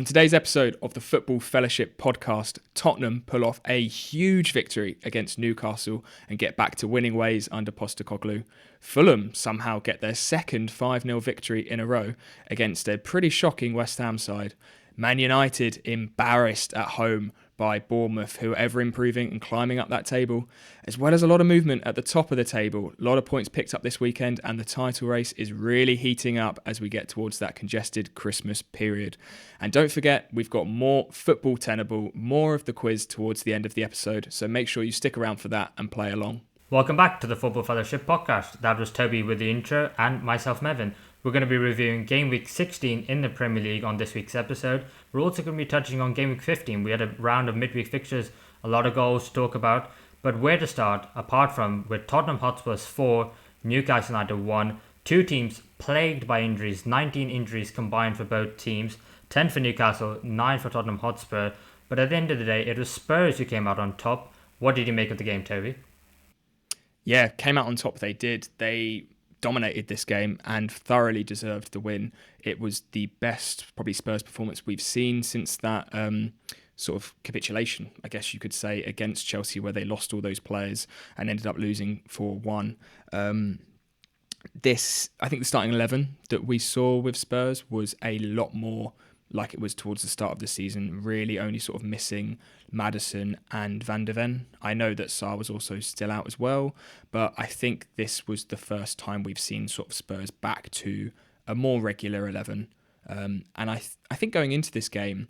On today's episode of the Football Fellowship podcast, Tottenham pull off a huge victory against Newcastle and get back to winning ways under Postecoglou. Fulham somehow get their second 5-0 victory in a row against a pretty shocking West Ham side. Man United embarrassed at home by Bournemouth, who are ever improving and climbing up that table, as well as a lot of movement at the top of the table. A lot of points picked up this weekend, and the title race is really heating up as we get towards that congested Christmas period. And don't forget, we've got more football tenable, more of the quiz towards the end of the episode, so make sure you stick around for that and play along. Welcome back to the Football Fellowship podcast. That was Toby with the intro and myself, Mevin. We're going to be reviewing Game Week 16 in the Premier League on this week's episode. We're also going to be touching on Game Week 15. We had a round of midweek fixtures, a lot of goals to talk about. But where to start, apart from with Tottenham Hotspurs 4, Newcastle United 1, two teams plagued by injuries, 19 injuries combined for both teams, 10 for Newcastle, 9 for Tottenham Hotspur. But at the end of the day, it was Spurs who came out on top. What did you make of the game, Toby? Yeah, came out on top, they did. They dominated this game and thoroughly deserved the win. It was the best, probably, Spurs performance we've seen since that sort of capitulation, I guess you could say, against Chelsea, where they lost all those players and ended up losing 4-1. I think the starting 11 that we saw with Spurs was a lot more like it was towards the start of the season, really only sort of missing Maddison and Van de Ven. I know that Sarr was also still out as well, but I think this was the first time we've seen sort of Spurs back to a more regular 11. And I think going into this game,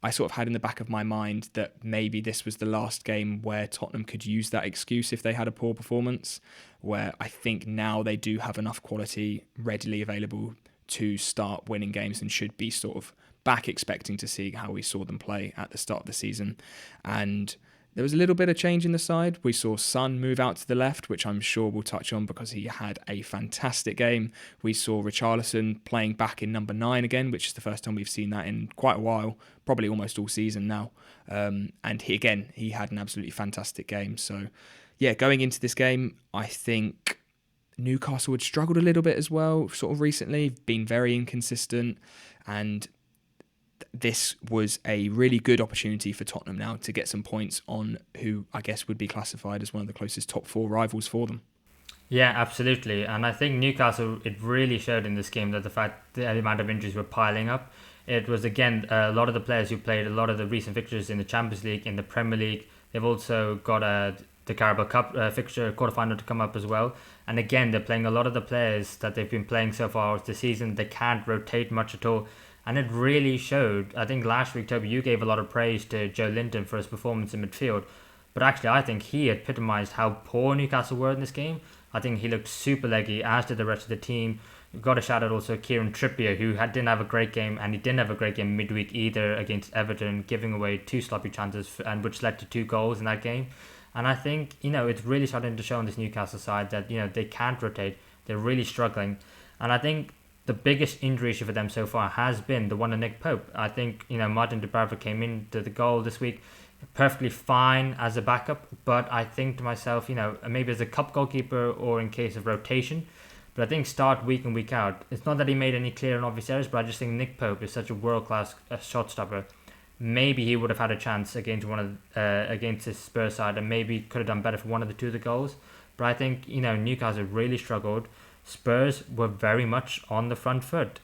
I sort of had in the back of my mind that maybe this was the last game where Tottenham could use that excuse if they had a poor performance, where I think now they do have enough quality readily available to start winning games and should be sort of back expecting to see how we saw them play at the start of the season. And there was a little bit of change in the side. We saw Son move out to the left, which I'm sure we'll touch on because he had a fantastic game. We saw Richarlison playing back in number 9 again, which is the first time we've seen that in quite a while, probably almost all season now. And he had an absolutely fantastic game. So yeah, going into this game, I think Newcastle had struggled a little bit as well, sort of recently, been very inconsistent, and this was a really good opportunity for Tottenham now to get some points on who I guess would be classified as one of the closest top 4 rivals for them. Yeah, absolutely. And I think Newcastle, it really showed in this game that the amount of injuries were piling up. It was, again, a lot of the players who played a lot of the recent fixtures in the Champions League, in the Premier League. They've also got the Carabao Cup fixture quarterfinal to come up as well. And again, they're playing a lot of the players that they've been playing so far this season. They can't rotate much at all. And it really showed. I think last week, Toby, you gave a lot of praise to Joe Linton for his performance in midfield. But actually, I think he epitomised how poor Newcastle were in this game. I think he looked super leggy, as did the rest of the team. We've got to shout out also Kieran Trippier, who didn't have a great game, and he didn't have a great game midweek either against Everton, giving away 2 sloppy chances, and which led to 2 goals in that game. And I think, it's really starting to show on this Newcastle side that, they can't rotate. They're really struggling. And I think the biggest injury issue for them so far has been the one of Nick Pope. I think, Martin de Barber came into the goal this week perfectly fine as a backup, but I think to myself, maybe as a cup goalkeeper or in case of rotation, but I think start week in, week out. It's not that he made any clear and obvious errors, but I just think Nick Pope is such a world-class shot stopper. Maybe he would have had a chance against against his Spurs side, and maybe could have done better for one of the 2 of the goals. But I think, Newcastle really struggled. Spurs were very much on the front foot,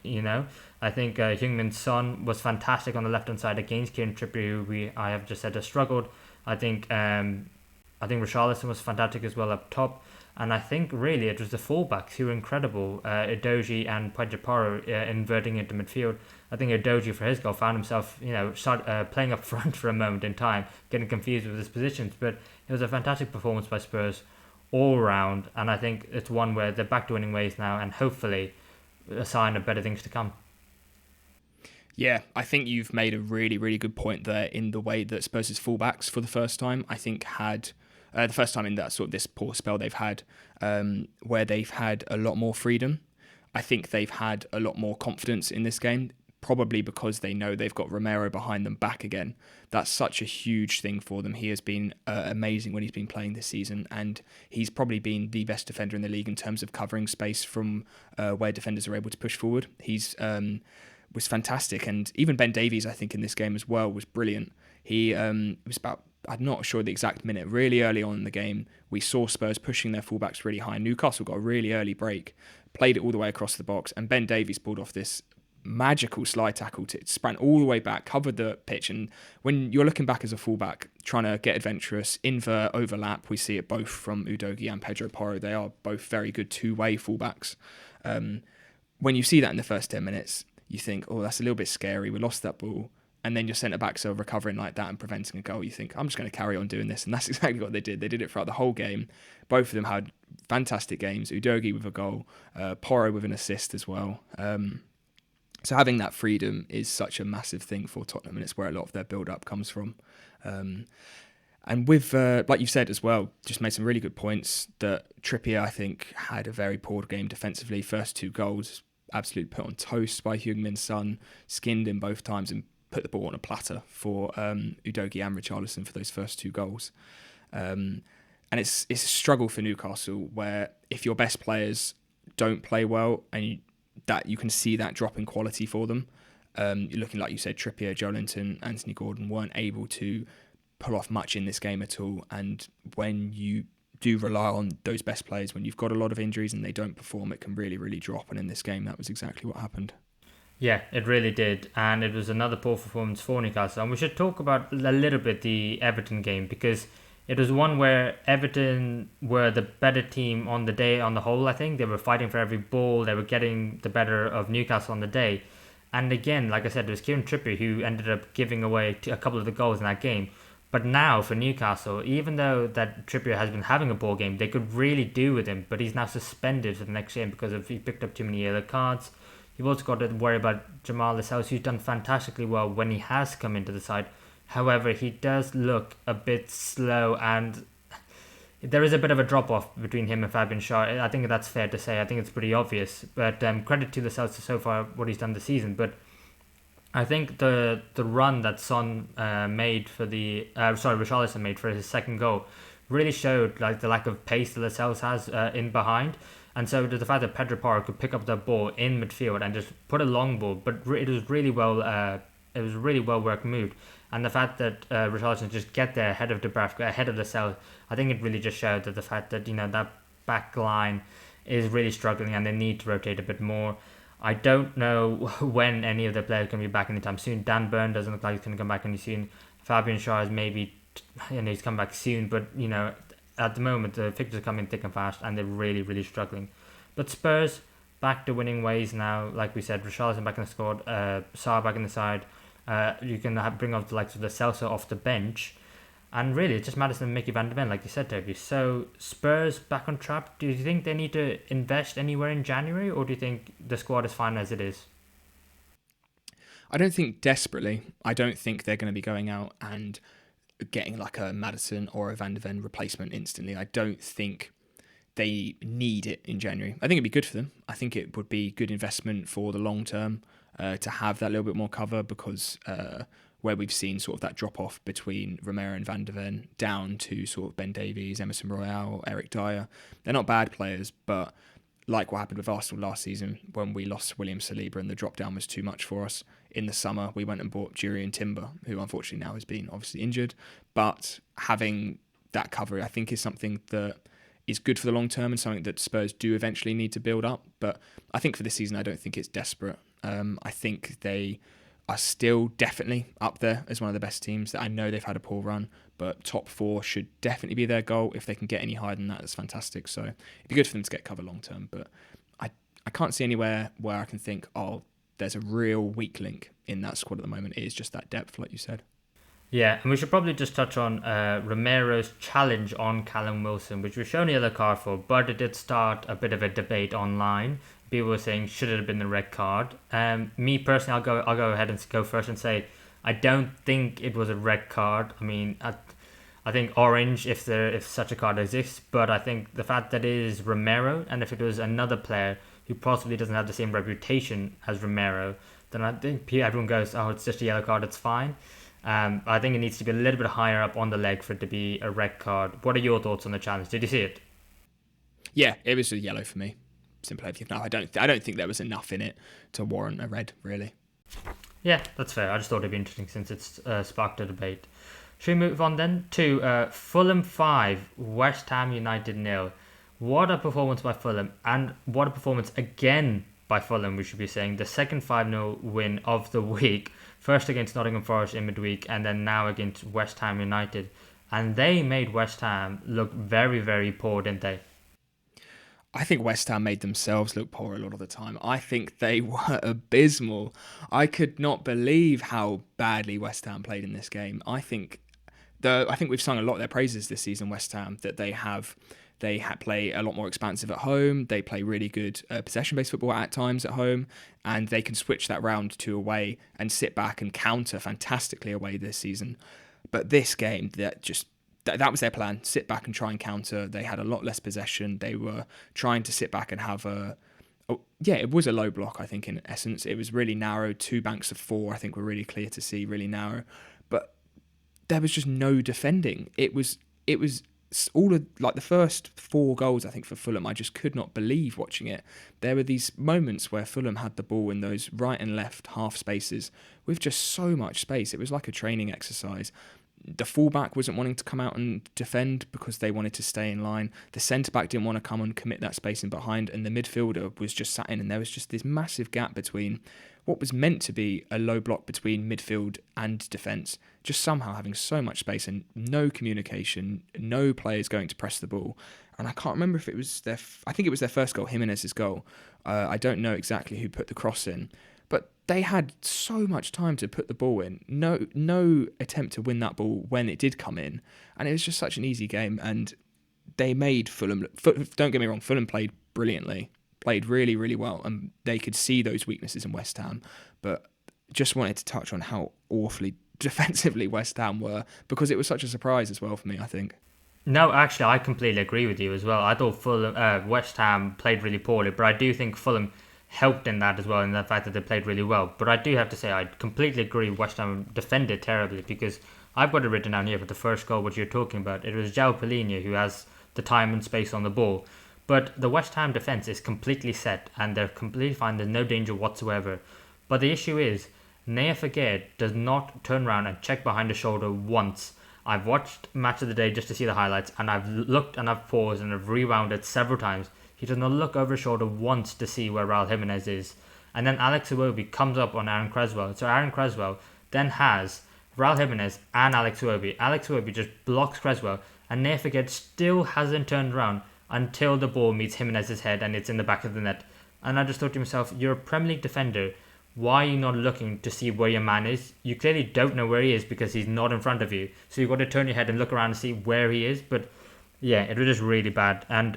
I think Heung-min Son was fantastic on the left-hand side against Kieran Trippier, who I have just said has struggled. I think Richarlison was fantastic as well up top. And I think really it was the fullbacks who were incredible. Edoji and Pajaparo inverting into midfield. I think Edoji for his goal found himself, playing up front for a moment in time, getting confused with his positions. But it was a fantastic performance by Spurs all round, and I think it's one where they're back to winning ways now, and hopefully a sign of better things to come. Yeah, I think you've made a really, really good point there in the way that Spurs' fullbacks for the first time, I think, had the first time in that sort of this poor spell they've had, where they've had a lot more freedom. I think they've had a lot more confidence in this game, probably because they know they've got Romero behind them back again. That's such a huge thing for them. He has been amazing when he's been playing this season, and he's probably been the best defender in the league in terms of covering space from where defenders are able to push forward. He's was fantastic. And even Ben Davies, I think, in this game as well, was brilliant. He was about, I'm not sure the exact minute, really early on in the game, we saw Spurs pushing their fullbacks really high. Newcastle got a really early break, played it all the way across the box, and Ben Davies pulled off this magical slide tackle to sprint all the way back, covered the pitch. And when you're looking back as a fullback, trying to get adventurous, invert, overlap, we see it both from Udogie and Pedro Porro. They are both very good two-way fullbacks. When you see that in the first 10 minutes, you think, oh, that's a little bit scary. We lost that ball. And then your centre-backs are recovering like that and preventing a goal. You think, I'm just going to carry on doing this. And that's exactly what they did. They did it throughout the whole game. Both of them had fantastic games. Udogie with a goal, Porro with an assist as well. So having that freedom is such a massive thing for Tottenham, and it's where a lot of their build-up comes from. And with, like you said as well, just made some really good points that Trippier, I think, had a very poor game defensively. First 2 goals, absolutely put on toast by Heung-min Son, skinned him both times and put the ball on a platter for Udogie and Richarlison for those first 2 goals. And it's a struggle for Newcastle, where if your best players don't play well, and you can see that drop in quality for them. You're looking, like you said, Trippier, Joelinton, Anthony Gordon weren't able to pull off much in this game at all. And when you do rely on those best players, when you've got a lot of injuries and they don't perform, it can really, really drop. And in this game, that was exactly what happened. Yeah, it really did. And it was another poor performance for Newcastle. And we should talk about a little bit the Everton game, because it was one where Everton were the better team on the day on the whole, I think. They were fighting for every ball. They were getting the better of Newcastle on the day. And again, like I said, it was Kieran Trippier who ended up giving away a couple of the goals in that game. But now for Newcastle, even though that Trippier has been having a ball game, they could really do with him. But he's now suspended for the next game because he picked up too many yellow cards. You've also got to worry about Jamal Lascelles, who's done fantastically well when he has come into the side. However, he does look a bit slow, and there is a bit of a drop-off between him and Fabian Schär. I think that's fair to say. I think it's pretty obvious. But credit to Lascelles so far, what he's done this season. But I think the run that Son made for Richarlison made for his second goal really showed like the lack of pace that Lascelles has in behind. And so the fact that Pedro Porro could pick up that ball in midfield and just put a long ball, but it was really well worked moved. And the fact that Richarlison just get there ahead of Dubravka, ahead of Lascelles, I think it really just showed that the fact that that back line is really struggling and they need to rotate a bit more. I don't know when any of the players can be back anytime soon. Dan Burn doesn't look like he's going to come back any soon. Fabian Schär is maybe, he's come back soon, but at the moment the fixtures are coming thick and fast and they're really, really struggling. But Spurs back to winning ways now. Like we said, Richarlison back in the squad, Sarr back in the side. You can bring off the likes of the Celso off the bench. And really, it's just Maddison and Mickey van der Ven, like you said, Toby. So, Spurs back on track. Do you think they need to invest anywhere in January, or do you think the squad is fine as it is? I don't think desperately. I don't think they're going to be going out and getting like a Maddison or a Van der Ven replacement instantly. I don't think they need it in January. I think it'd be good for them. I think it would be good investment for the long term to have that little bit more cover, because where we've seen sort of that drop off between Romero and Van der Ven down to sort of Ben Davies, Emerson Royale, Eric Dyer. They're not bad players, but like what happened with Arsenal last season when we lost William Saliba and the drop down was too much for us. In the summer, we went and bought Jurriën Timber, who unfortunately now has been obviously injured. But having that cover, I think, is something that is good for the long term and something that Spurs do eventually need to build up. But I think for this season, I don't think it's desperate. I think they are still definitely up there as one of the best teams. I know they've had a poor run, but top 4 should definitely be their goal. If they can get any higher than that, that's fantastic. So it'd be good for them to get cover long term. But I can't see anywhere where I can think, oh, there's a real weak link in that squad at the moment. It is just that depth, like you said. Yeah, and we should probably just touch on Romero's challenge on Callum Wilson, which was shown a yellow card for, but it did start a bit of a debate online. People were saying, should it have been the red card? Me personally, I'll go ahead and go first and say, I don't think it was a red card. I mean, I think orange if such a card exists, but I think the fact that it is Romero, and if it was another player who possibly doesn't have the same reputation as Romero, then I think everyone goes, oh, it's just a yellow card, it's fine. I think it needs to be a little bit higher up on the leg for it to be a red card. What are your thoughts on the challenge? Did you see it? Yeah, it was a yellow for me. Simple as no, I don't think there was enough in it to warrant a red, really. Yeah, that's fair. I just thought it'd be interesting since it's sparked a debate. Should we move on then to Fulham 5, West Ham United nil? What a performance by Fulham, and what a performance again by Fulham, we should be saying. The second 5-0 win of the week, first against Nottingham Forest in midweek, and then now against West Ham United. And they made West Ham look very, very poor, didn't they? I think West Ham made themselves look poor a lot of the time. I think they were abysmal. I could not believe how badly West Ham played in this game. I think we've sung a lot of their praises this season, West Ham, that they play a lot more expansive at home. They play really good possession-based football at times at home, and they can switch that round to away and sit back and counter fantastically away this season. But this game, that was their plan: sit back and try and counter. They had a lot less possession. They were trying to sit back and have it was a low block. I think in essence, it was really narrow. 2 banks of 4, I think, were really clear to see, really narrow. But there was just no defending. It was all of like the first 4 goals, I think, for Fulham. I just could not believe watching it. There were these moments where Fulham had the ball in those right and left half spaces with just so much space. It was like a training exercise. The fullback wasn't wanting to come out and defend because they wanted to stay in line. The centre-back didn't want to come and commit that space in behind, and the midfielder was just sat in, and there was just this massive gap between what was meant to be a low block between midfield and defence, just somehow having so much space and no communication, no players going to press the ball. And I can't remember if it was I think it was their first goal, Jimenez's goal. I don't know exactly who put the cross in, but they had so much time to put the ball in. No attempt to win that ball when it did come in. And it was just such an easy game. And they made Fulham, don't get me wrong, Fulham played brilliantly, played really, really well. And they could see those weaknesses in West Ham. But just wanted to touch on how awfully defensively West Ham were, because it was such a surprise as well for me, I think. No, actually, I completely agree with you as well. I thought West Ham played really poorly, but I do think Fulham helped in that as well, in the fact that they played really well. But I do have to say, I completely agree West Ham defended terribly, because I've got it written down here for the first goal, which you're talking about. It was João Palhinha who has the time and space on the ball. But the West Ham defence is completely set, and they're completely fine. There's no danger whatsoever. But the issue is, Nea Fagir does not turn around and check behind the shoulder once. I've watched Match of the Day just to see the highlights, and I've looked and I've paused and I've rewound it several times. He does not look over his shoulder once to see where Raul Jimenez is. And then Alex Iwobi comes up on Aaron Creswell. So Aaron Creswell then has Raul Jimenez and Alex Iwobi. Alex Iwobi just blocks Creswell, and Nea Fagir still hasn't turned around until the ball meets Jimenez's head and it's in the back of the net. And I just thought to myself, you're a Premier League defender. Why are you not looking to see where your man is? You clearly don't know where he is because he's not in front of you. So you've got to turn your head and look around and see where he is. But yeah, it was just really bad. And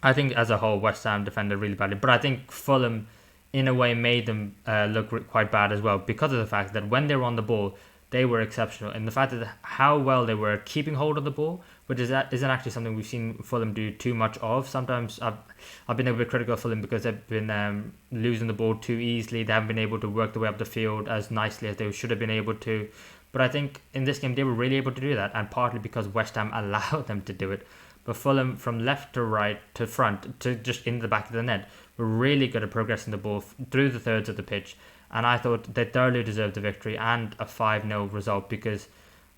I think as a whole, West Ham defended really badly. But I think Fulham, in a way, made them look quite bad as well, because of the fact that when they were on the ball, they were exceptional. And the fact that how well they were keeping hold of the ball, which isn't actually something we've seen Fulham do too much of. Sometimes I've been a bit critical of Fulham because they've been losing the ball too easily. They haven't been able to work the way up the field as nicely as they should have been able to. But I think in this game they were really able to do that, and partly because West Ham allowed them to do it. But Fulham, from left to right to front to just into the back of the net, were really good at progressing the ball through the thirds of the pitch. And I thought they thoroughly deserved the victory and a 5-0 result, because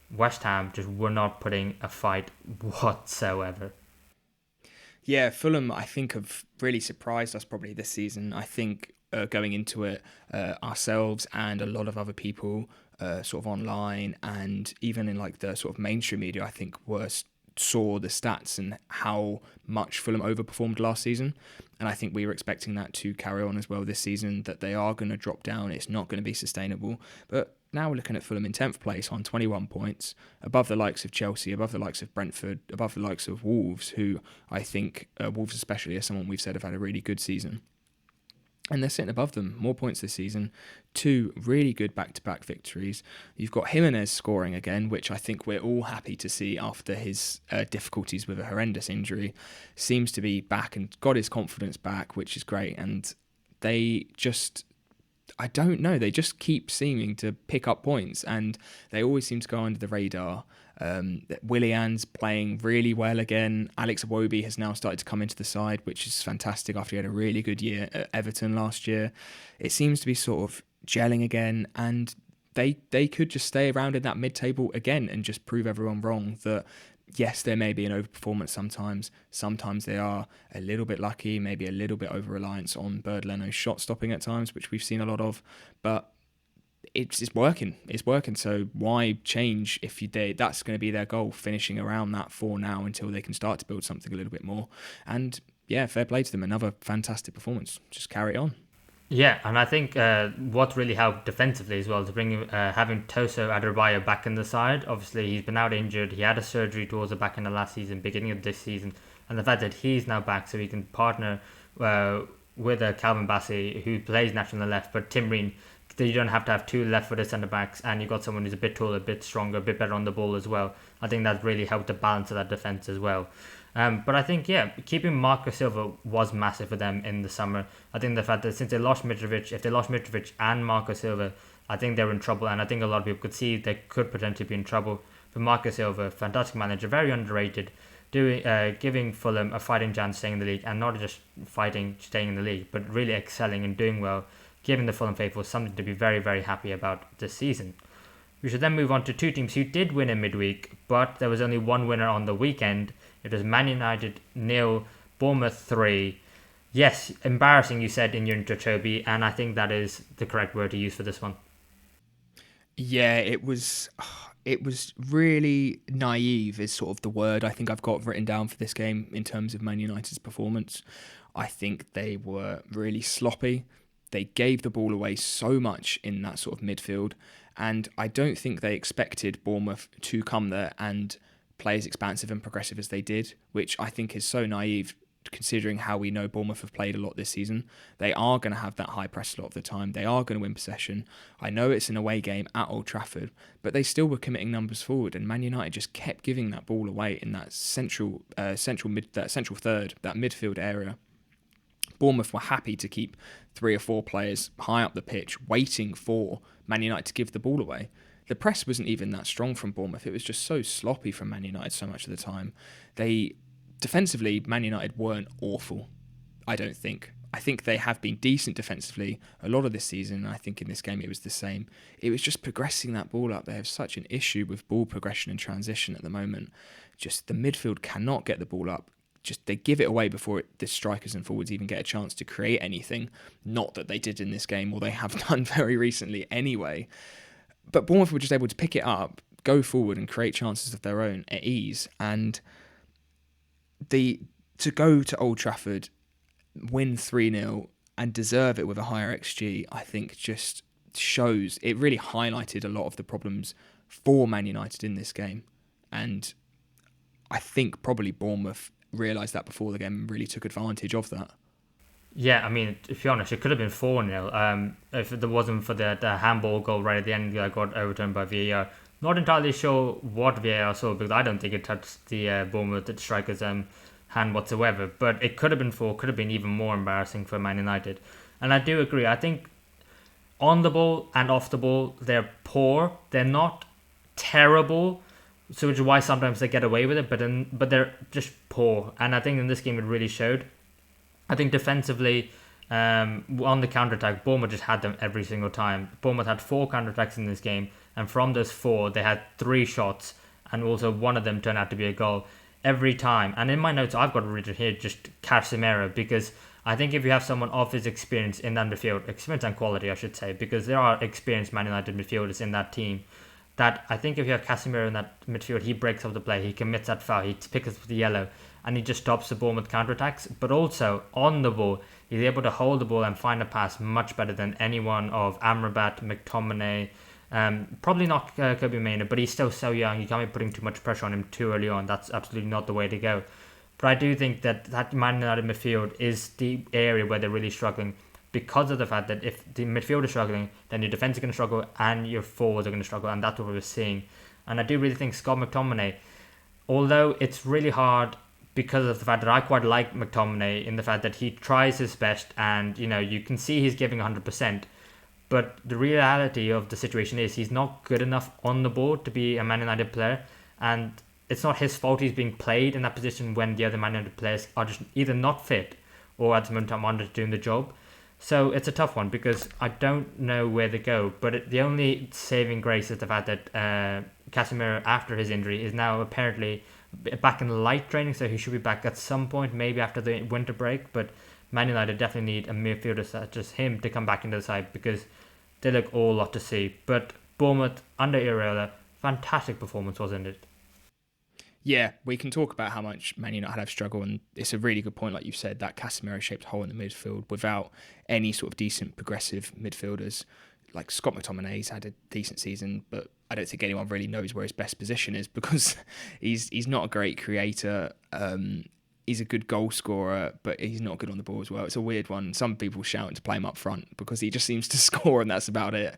West Ham just were not putting a fight whatsoever. Yeah, Fulham, I think, have really surprised us probably this season. I think going into it, ourselves and a lot of other people sort of online and even in like the sort of mainstream media, I think saw the stats and how much Fulham overperformed last season. And I think we were expecting that to carry on as well this season, that they are going to drop down. It's not going to be sustainable. But now we're looking at Fulham in 10th place on 21 points, above the likes of Chelsea, above the likes of Brentford, above the likes of Wolves, who I think, Wolves especially, are someone we've said have had a really good season. And they're sitting above them, more points this season, 2 really good back-to-back victories. You've got Jimenez scoring again, which I think we're all happy to see after his difficulties with a horrendous injury. Seems to be back and got his confidence back, which is great. And they just, I don't know, they just keep seeming to pick up points, and they always seem to go under the radar. Willian's playing really well again. Alex Iwobi has now started to come into the side, which is fantastic after he had a really good year at Everton last year. It seems to be sort of gelling again, and they could just stay around in that mid-table again and just prove everyone wrong that yes, there may be an overperformance sometimes. Sometimes they are a little bit lucky, maybe a little bit over-reliance on Bird Leno's shot stopping at times, which we've seen a lot of, but it's working. It's working. So why change if that's going to be their goal, finishing around that 4 now until they can start to build something a little bit more. And yeah, fair play to them. Another fantastic performance. Just carry it on. Yeah, and I think what really helped defensively as well to bring having Toso Adebayo back in the side. Obviously, he's been out injured. He had a surgery towards the back end of last season, beginning of this season, and the fact that he's now back, so he can partner with Calvin Bassey, who plays naturally on the left, but Tim Ream. You don't have to have 2 left-footed centre-backs, and you've got someone who's a bit taller, a bit stronger, a bit better on the ball as well. I think that really helped the balance of that defence as well. But I think, keeping Marco Silva was massive for them in the summer. I think the fact that since they lost Mitrovic, if they lost Mitrovic and Marco Silva, I think they were in trouble, and I think a lot of people could see they could potentially be in trouble. For Marco Silva, fantastic manager, very underrated, giving Fulham a fighting chance staying in the league, and not just fighting staying in the league, but really excelling and doing well, giving the Fulham faithful something to be very, very happy about this season. We should then move on to 2 teams who did win in midweek, but there was only one winner on the weekend. It was Man United 0, Bournemouth 3. Yes, embarrassing, you said in your intro, Toby, and I think that is the correct word to use for this one. Yeah, it was really naive is sort of the word I think I've got written down for this game in terms of Man United's performance. I think they were really sloppy. They gave the ball away so much in that sort of midfield, and I don't think they expected Bournemouth to come there and play as expansive and progressive as they did, which I think is so naive considering how we know Bournemouth have played a lot this season. They are going to have that high press a lot of the time. They are going to win possession. I know it's an away game at Old Trafford, but they still were committing numbers forward, and Man United just kept giving that ball away in that central third, that midfield area. Bournemouth were happy to keep 3 or 4 players high up the pitch, waiting for Man United to give the ball away. The press wasn't even that strong from Bournemouth. It was just so sloppy from Man United so much of the time. Defensively, Man United weren't awful, I don't think. I think they have been decent defensively a lot of this season, and I think in this game it was the same. It was just progressing that ball up. They have such an issue with ball progression and transition at the moment. Just the midfield cannot get the ball up. Just they give it away before the strikers and forwards even get a chance to create anything. Not that they did in this game, or they have done very recently anyway. But Bournemouth were just able to pick it up, go forward and create chances of their own at ease. And to go to Old Trafford, win 3-0 and deserve it with a higher XG, I think just shows, it really highlighted a lot of the problems for Man United in this game. And I think probably Bournemouth realised that before the game and really took advantage of that. Yeah, I mean, to be honest, it could have been 4-0 if it wasn't for the handball goal right at the end that got overturned by VAR. Not entirely sure what VAR saw, because I don't think it touched the Bournemouth striker's hand whatsoever. But it could have been 4, could have been even more embarrassing for Man United. And I do agree. I think on the ball and off the ball, they're poor. They're not terrible, so which is why sometimes they get away with it. But they're just poor. And I think in this game it really showed. I think defensively, on the counter-attack, Bournemouth just had them every single time. Bournemouth had 4 counter-attacks in this game, and from those 4, they had 3 shots, and also one of them turned out to be a goal every time. And in my notes, I've got written here just Casemiro, because I think if you have someone of his experience in that midfield, experience and quality, I should say, because there are experienced Man United midfielders in that team, that I think if you have Casemiro in that midfield, he breaks up the play, he commits that foul, he picks up the yellow, and he just stops the Bournemouth counterattacks. But also, on the ball, he's able to hold the ball and find a pass much better than anyone of Amrabat, McTominay, probably not Kobe Mainoo, but he's still so young, you can't be putting too much pressure on him too early on. That's absolutely not the way to go. But I do think that Man United midfield is the area where they're really struggling, because of the fact that if the midfield is struggling, then your defence is going to struggle and your forwards are going to struggle, and that's what we're seeing. And I do really think Scott McTominay, although it's really hard because of the fact that I quite like McTominay in the fact that he tries his best, and you can see he's giving 100%, but the reality of the situation is he's not good enough on the ball to be a Man United player, and it's not his fault he's being played in that position when the other Man United players are just either not fit or at the moment I'm doing the job. So it's a tough one because I don't know where to go. But the only saving grace is the fact that Casemiro, after his injury, is now apparently back in light training, so he should be back at some point, maybe after the winter break. But Man United definitely need a midfielder such as him to come back into the side because they look all lot to see. But Bournemouth under Iraola, fantastic performance, wasn't it? Yeah, we can talk about how much Man United have struggled, and it's a really good point, like you said, that Casemiro-shaped hole in the midfield without any sort of decent progressive midfielders. Like Scott McTominay's had a decent season, but I don't think anyone really knows where his best position is because he's not a great creator. He's a good goal scorer, but he's not good on the ball as well. It's a weird one. Some people shouting to play him up front because he just seems to score, and that's about it.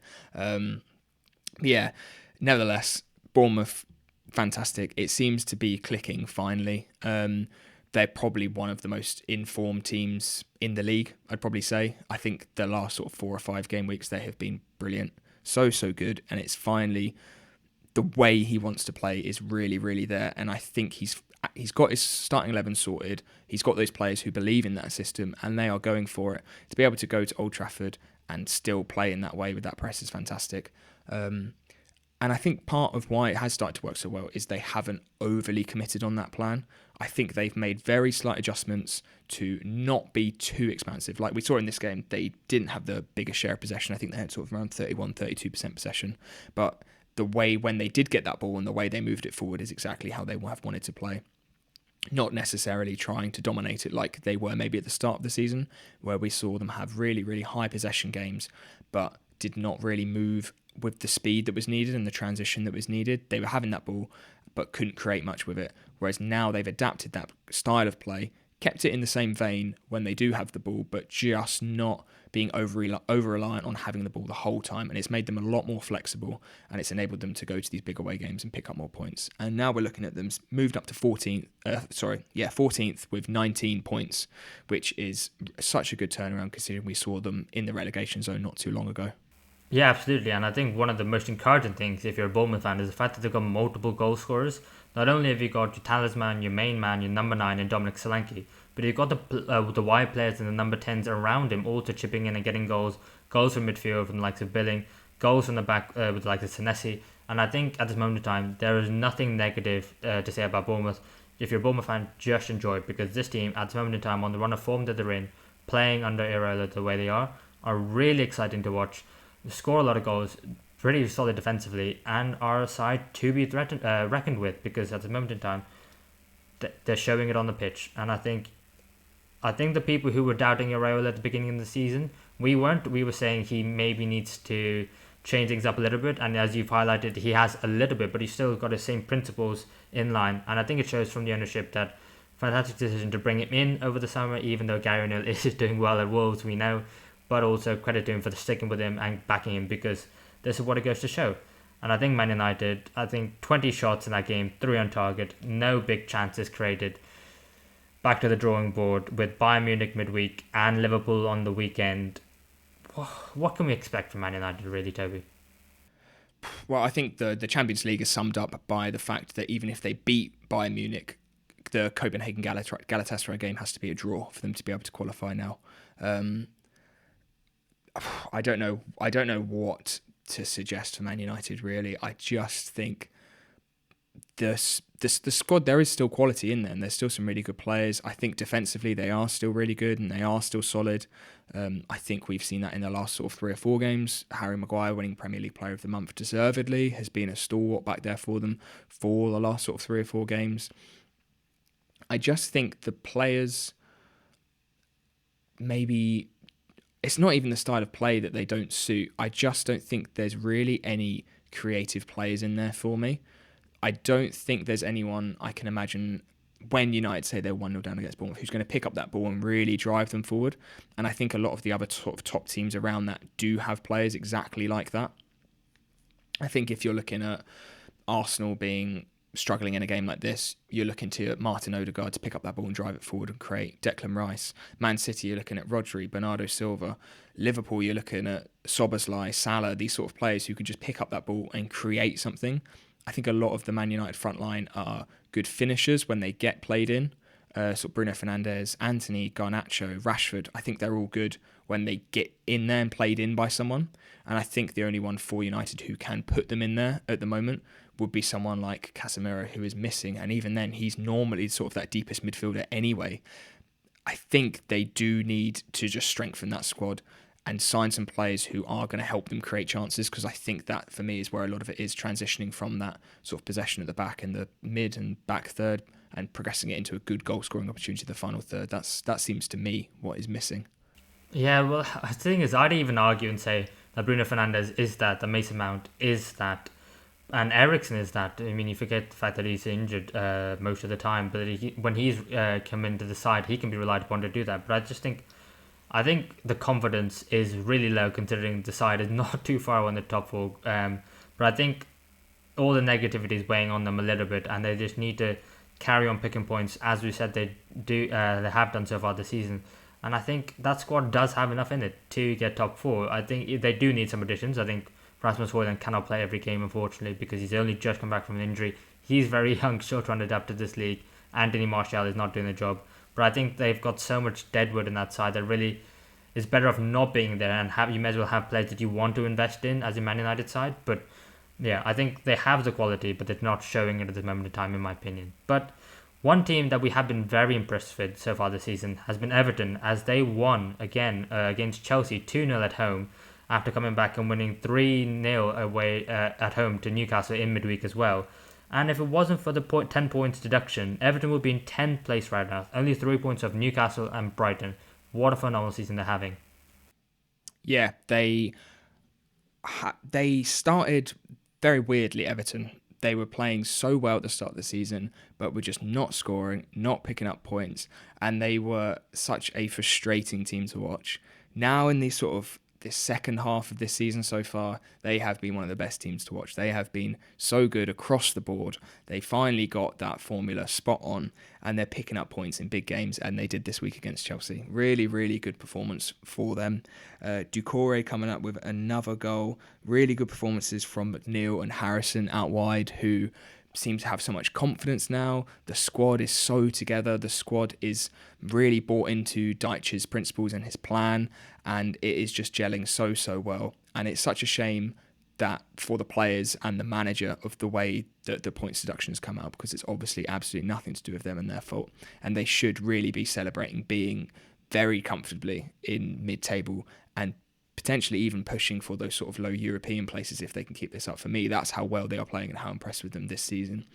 Yeah, nevertheless, Bournemouth, fantastic. It seems to be clicking finally. They're probably one of the most informed teams in the league, I'd probably say. I think the last sort of 4 or 5 game weeks, they have been brilliant. So good. And it's finally the way he wants to play is really, really there. And I think he's got his starting 11 sorted. He's got those players who believe in that system and they are going for it. To be able to go to Old Trafford and still play in that way with that press is fantastic. And I think part of why it has started to work so well is they haven't overly committed on that plan. I think they've made very slight adjustments to not be too expansive. Like we saw in this game, they didn't have the biggest share of possession. I think they had sort of around 31, 32% possession. But the way when they did get that ball and the way they moved it forward is exactly how they have wanted to play. Not necessarily trying to dominate it like they were maybe at the start of the season, where we saw them have really, really high possession games, but did not really move with the speed that was needed and the transition that was needed. They were having that ball, but couldn't create much with it. Whereas now they've adapted that style of play, kept it in the same vein when they do have the ball, but just not being over-reliant on having the ball the whole time. And it's made them a lot more flexible, and it's enabled them to go to these big away games and pick up more points. And now we're looking at them moved up to 14th with 19 points, which is such a good turnaround considering we saw them in the relegation zone not too long ago. Yeah, absolutely. And I think one of the most encouraging things, if you're a Bournemouth fan, is the fact that they've got multiple goal scorers. Not only have you got your talisman, your main man, your number 9, and Dominic Solanke, but you've got the wide players and the number 10s around him also chipping in and getting goals from midfield from the likes of Billing, goals from the back with the likes of Senesi. And I think at this moment in time, there is nothing negative to say about Bournemouth. If you're a Bournemouth fan, just enjoy it because this team, at this moment in time, on the run of form that they're in, playing under Iraola the way they are really exciting to watch. They score a lot of goals, pretty solid defensively, and are a side to be reckoned with because at the moment in time, they're showing it on the pitch. And I think the people who were doubting Iraola at the beginning of the season, we weren't. We were saying he maybe needs to change things up a little bit, and as you've highlighted, he has a little bit, but he's still got the same principles in line. And I think it shows from the ownership that fantastic decision to bring him in over the summer, even though Gary O'Neill is doing well at Wolves, we know. But also credit to him for sticking with him and backing him because this is what it goes to show. And I think Man United, 20 shots in that game, 3 on target, no big chances created. Back to the drawing board with Bayern Munich midweek and Liverpool on the weekend. What can we expect from Man United really, Toby? Well, I think the Champions League is summed up by the fact that even if they beat Bayern Munich, the Copenhagen Galatasaray game has to be a draw for them to be able to qualify now. I don't know what to suggest for Man United, really. I just think the squad, there is still quality in there, and there's still some really good players. I think defensively they are still really good, and they are still solid. I think we've seen that in the last sort of 3 or 4 games. Harry Maguire winning Premier League Player of the Month deservedly has been a stalwart back there for them for the last sort of 3 or 4 games. I just think the players maybe... It's not even the style of play that they don't suit. I just don't think there's really any creative players in there for me. I don't think there's anyone I can imagine when United say they're 1-0 down against Bournemouth who's going to pick up that ball and really drive them forward. And I think a lot of the other sort of top teams around that do have players exactly like that. I think if you're looking at Arsenal being struggling in a game like this, you're looking to Martin Odegaard to pick up that ball and drive it forward and create. Declan Rice. Man City, you're looking at Rodri, Bernardo Silva. Liverpool, you're looking at Szoboszlai, Salah, these sort of players who can just pick up that ball and create something. I think a lot of the Man United front line are good finishers when they get played in. Sort of Bruno Fernandes, Anthony, Garnacho, Rashford, I think they're all good when they get in there and played in by someone. And I think the only one for United who can put them in there at the moment would be someone like Casemiro, who is missing. And even then, he's normally sort of that deepest midfielder anyway. I think they do need to just strengthen that squad and sign some players who are going to help them create chances, because I think that, for me, is where a lot of it is, transitioning from that sort of possession at the back and the mid and back third and progressing it into a good goal-scoring opportunity in the final third. That seems to me what is missing. Yeah, well, the thing is, I'd even argue and say that Bruno Fernandes is that Mason Mount is that, and Eriksen is that. I mean, you forget the fact that he's injured most of the time, but when he's come into the side, he can be relied upon to do that. But I think the confidence is really low, considering the side is not too far on the top four. But I think all the negativity is weighing on them a little bit, and they just need to carry on picking points, as we said they do. They have done so far this season. And I think that squad does have enough in it to get top four. I think they do need some additions. I think Rasmus Højlund cannot play every game, unfortunately, because he's only just come back from an injury. He's very young, still trying to adapt to this league. Anthony Martial is not doing the job. But I think they've got so much deadwood in that side that really is better off not being there, and you may as well have players that you want to invest in as a Man United side. But yeah, I think they have the quality, but they're not showing it at this moment in time, in my opinion. But one team that we have been very impressed with so far this season has been Everton, as they won again against Chelsea 2-0 at home, after coming back and winning 3-0 away at home to Newcastle in midweek as well. And if it wasn't for the 10 points deduction, Everton would be in 10th place right now, only 3 points off Newcastle and Brighton. What a phenomenal season they're having. Yeah, they started very weirdly, Everton. They were playing so well at the start of the season, but were just not scoring, not picking up points, and they were such a frustrating team to watch. Now, in this second half of this season so far, they have been one of the best teams to watch. They have been so good across the board. They finally got that formula spot on, and they're picking up points in big games, and they did this week against Chelsea. Really, really good performance for them. Doucouré coming up with another goal. Really good performances from McNeil and Harrison out wide, who seem to have so much confidence now. The squad is so together. The squad is really bought into Dyche's principles and his plan, and it is just gelling so well. And it's such a shame that for the players and the manager of the way that the points deductions come out, because it's obviously absolutely nothing to do with them and their fault. And they should really be celebrating being very comfortably in mid-table and potentially even pushing for those sort of low European places if they can keep this up. For me, that's how well they are playing and how impressed with them this season.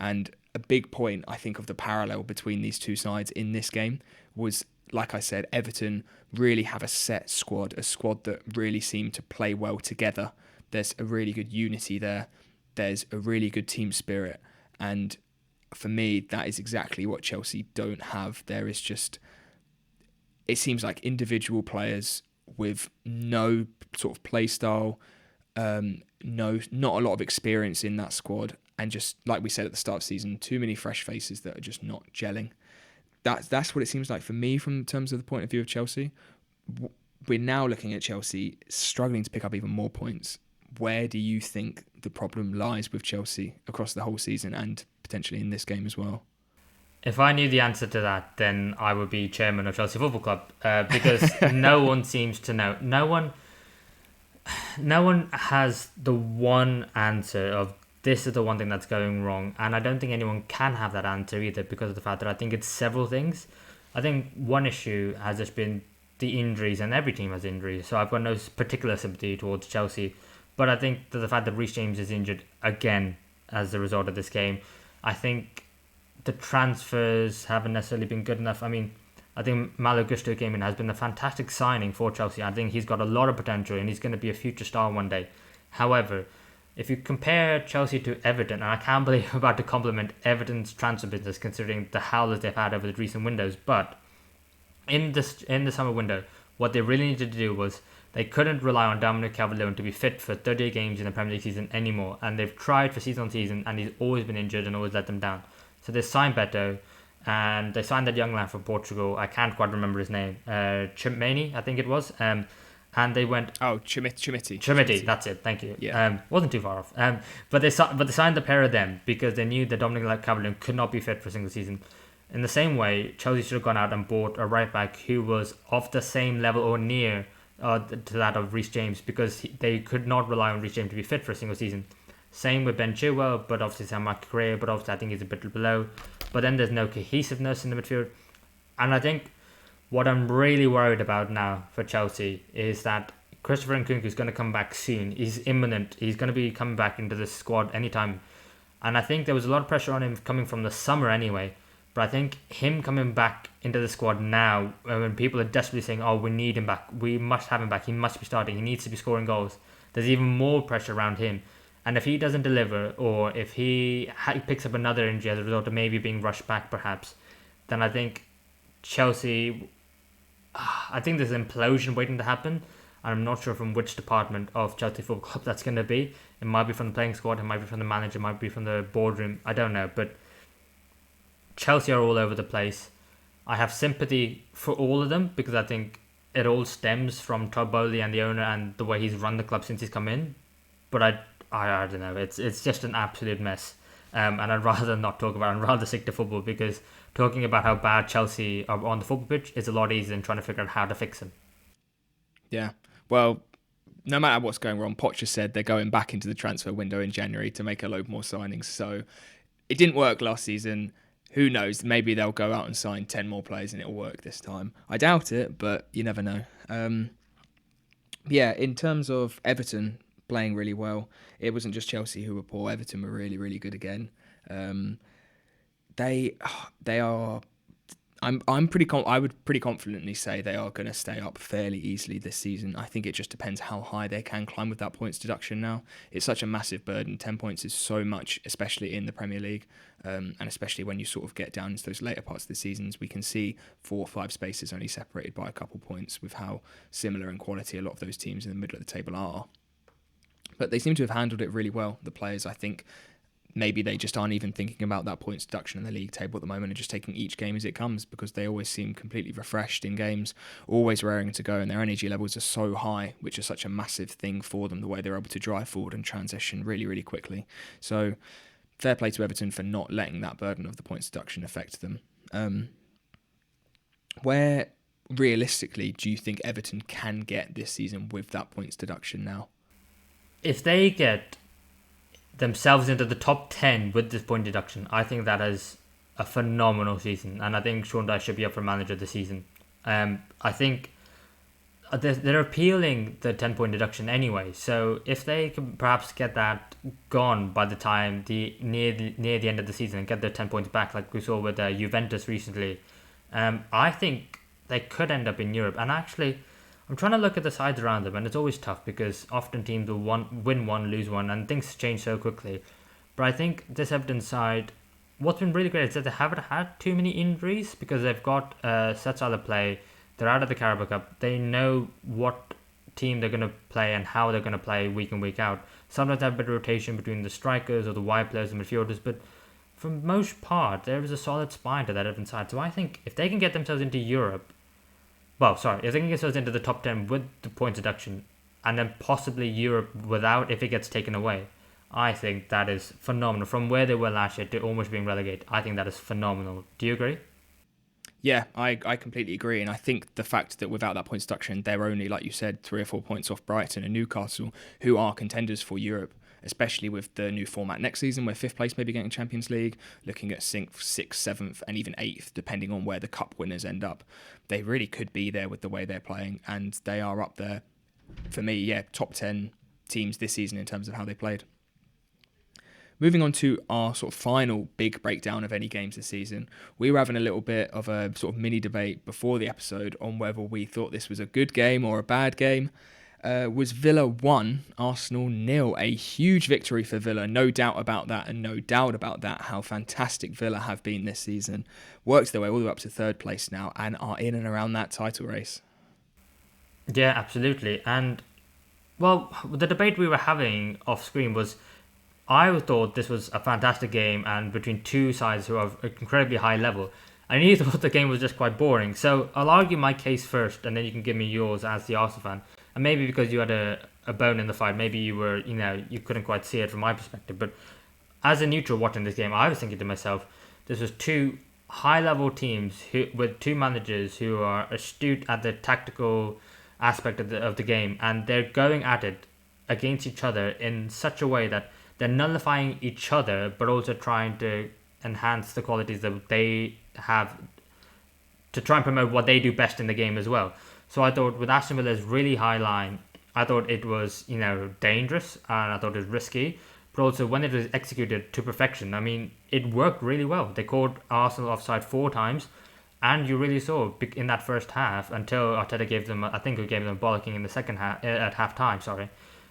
And a big point, I think, of the parallel between these two sides in this game was, like I said, Everton really have a set squad, a squad that really seem to play well together. There's a really good unity there. There's a really good team spirit. And for me, that is exactly what Chelsea don't have. There is just, it seems like individual players with no sort of play style, not a lot of experience in that squad, and just like we said at the start of the season, too many fresh faces that are just not gelling. That's what it seems like for me from terms of the point of view of Chelsea. We're now looking at Chelsea struggling to pick up even more points. Where do you think the problem lies with Chelsea across the whole season and potentially in this game as well? If I knew the answer to that, then I would be chairman of Chelsea Football Club, because no one seems to know. No one has the one answer of this is the one thing that's going wrong, and I don't think anyone can have that answer either, because of the fact that I think it's several things. I think one issue has just been the injuries, and every team has injuries, so I've got no particular sympathy towards Chelsea. But I think that the fact that Reece James is injured again as a result of this game, I think the transfers haven't necessarily been good enough. I mean, I think Malo Gusto came in, has been a fantastic signing for Chelsea. I think he's got a lot of potential and he's going to be a future star one day. However, if you compare Chelsea to Everton, and I can't believe I'm about to compliment Everton's transfer business considering the howlers they've had over the recent windows, but in the summer window, what they really needed to do was they couldn't rely on Dominic Calvert-Lewin to be fit for 30 games in the Premier League season anymore, and they've tried for season on season and he's always been injured and always let them down. So they signed Beto, and they signed that young lad from Portugal. I can't quite remember his name. Chimani, I think it was. And they went... Oh, Chimiti. Chimiti, that's it. Thank you. Yeah. Wasn't too far off. But they signed the pair of them because they knew that Dominic Calvert-Lewin could not be fit for a single season. In the same way, Chelsea should have gone out and bought a right back who was of the same level or near to that of Reece James, because they could not rely on Reece James to be fit for a single season. Same with Ben Chilwell, but obviously Sam McCray, but obviously I think he's a bit below. But then there's no cohesiveness in the midfield. And I think what I'm really worried about now for Chelsea is that Christopher Nkunku is going to come back soon. He's imminent. He's going to be coming back into the squad anytime. And I think there was a lot of pressure on him coming from the summer anyway. But I think him coming back into the squad now, when people are desperately saying, oh, we need him back, we must have him back, he must be starting, he needs to be scoring goals, there's even more pressure around him. And if he doesn't deliver, or if he picks up another injury as a result of maybe being rushed back perhaps, then I think Chelsea, I think there's an implosion waiting to happen. And I'm not sure from which department of Chelsea Football Club that's going to be. It might be from the playing squad, it might be from the manager, it might be from the boardroom, I don't know. But Chelsea are all over the place. I have sympathy for all of them because I think it all stems from Todd Bowley and the owner and the way he's run the club since he's come in. But I don't know. It's just an absolute mess. And I'd rather not talk about it. I'd rather stick to football, because talking about how bad Chelsea are on the football pitch is a lot easier than trying to figure out how to fix them. Yeah. Well, no matter what's going wrong, Poch has said they're going back into the transfer window in January to make a load more signings. So it didn't work last season. Who knows? Maybe they'll go out and sign 10 more players and it'll work this time. I doubt it, but you never know. Yeah, in terms of Everton playing really well, it wasn't just Chelsea who were poor. Everton were really, really good again. They are. I would pretty confidently say they are going to stay up fairly easily this season. I think it just depends how high they can climb with that points deduction now. It's such a massive burden. 10 points is so much, especially in the Premier League, and especially when you sort of get down into those later parts of the seasons. We can see 4 or 5 spaces only separated by a couple points, with how similar in quality a lot of those teams in the middle of the table are. But they seem to have handled it really well, the players. I think maybe they just aren't even thinking about that points deduction in the league table at the moment and just taking each game as it comes, because they always seem completely refreshed in games, always raring to go, and their energy levels are so high, which is such a massive thing for them, the way they're able to drive forward and transition really, really quickly. So fair play to Everton for not letting that burden of the points deduction affect them. Where realistically do you think Everton can get this season with that points deduction now? If they get themselves into the top 10 with this point deduction, I think that is a phenomenal season, and I think Sean Dyche should be up for manager of the season. I think they're appealing the 10-point deduction anyway, so if they can perhaps get that gone by the time near the end of the season and get their 10 points back, like we saw with Juventus recently, I think they could end up in Europe. And actually, I'm trying to look at the sides around them, and it's always tough because often teams will win one, lose one, and things change so quickly. But I think this Everton side, what's been really great is that they haven't had too many injuries, because they've got set style of play. They're out of the Carabao Cup. They know what team they're going to play and how they're going to play week in, week out. Sometimes they have a bit of rotation between the strikers or the wide players and midfielders, but for the most part, there is a solid spine to that Everton side. So I think if they can get themselves into Europe, if they can get themselves into the top 10 with the point deduction, and then possibly Europe without, if it gets taken away, I think that is phenomenal. From where they were last year to almost being relegated, I think that is phenomenal. Do you agree? Yeah, I completely agree. And I think the fact that without that points deduction, they're only, like you said, 3 or 4 points off Brighton and Newcastle, who are contenders for Europe, especially with the new format next season, where 5th place may be getting Champions League, looking at 6th, 7th, and even 8th, depending on where the cup winners end up. They really could be there with the way they're playing, and they are up there, for me, top 10 teams this season in terms of how they played. Moving on to our sort of final big breakdown of any games this season, we were having a little bit of a sort of mini debate before the episode on whether we thought this was a good game or a bad game. Was Villa 1, Arsenal 0, a huge victory for Villa, no doubt about that, and no doubt about that how fantastic Villa have been this season. Worked their way all the way up to 3rd place now and are in and around that title race. Yeah, absolutely. And, well, the debate we were having off screen was, I thought this was a fantastic game and between two sides who are incredibly high level. And you thought the game was just quite boring. So I'll argue my case first, and then you can give me yours as the Arsenal fan. And maybe because you had a bone in the fight, maybe you were, you couldn't quite see it from my perspective. But as a neutral watching this game, I was thinking to myself, this was 2 high-level teams with two managers who are astute at the tactical aspect of the game, and they're going at it against each other in such a way that they're nullifying each other, but also trying to enhance the qualities that they have to try and promote what they do best in the game as well. So I thought with Aston Villa's really high line, I thought it was, dangerous, and I thought it was risky. But also when it was executed to perfection, I mean, it worked really well. They called Arsenal offside 4 times, and you really saw in that first half until Arteta gave them, I think he gave them bollocking in the second half at half time. Sorry,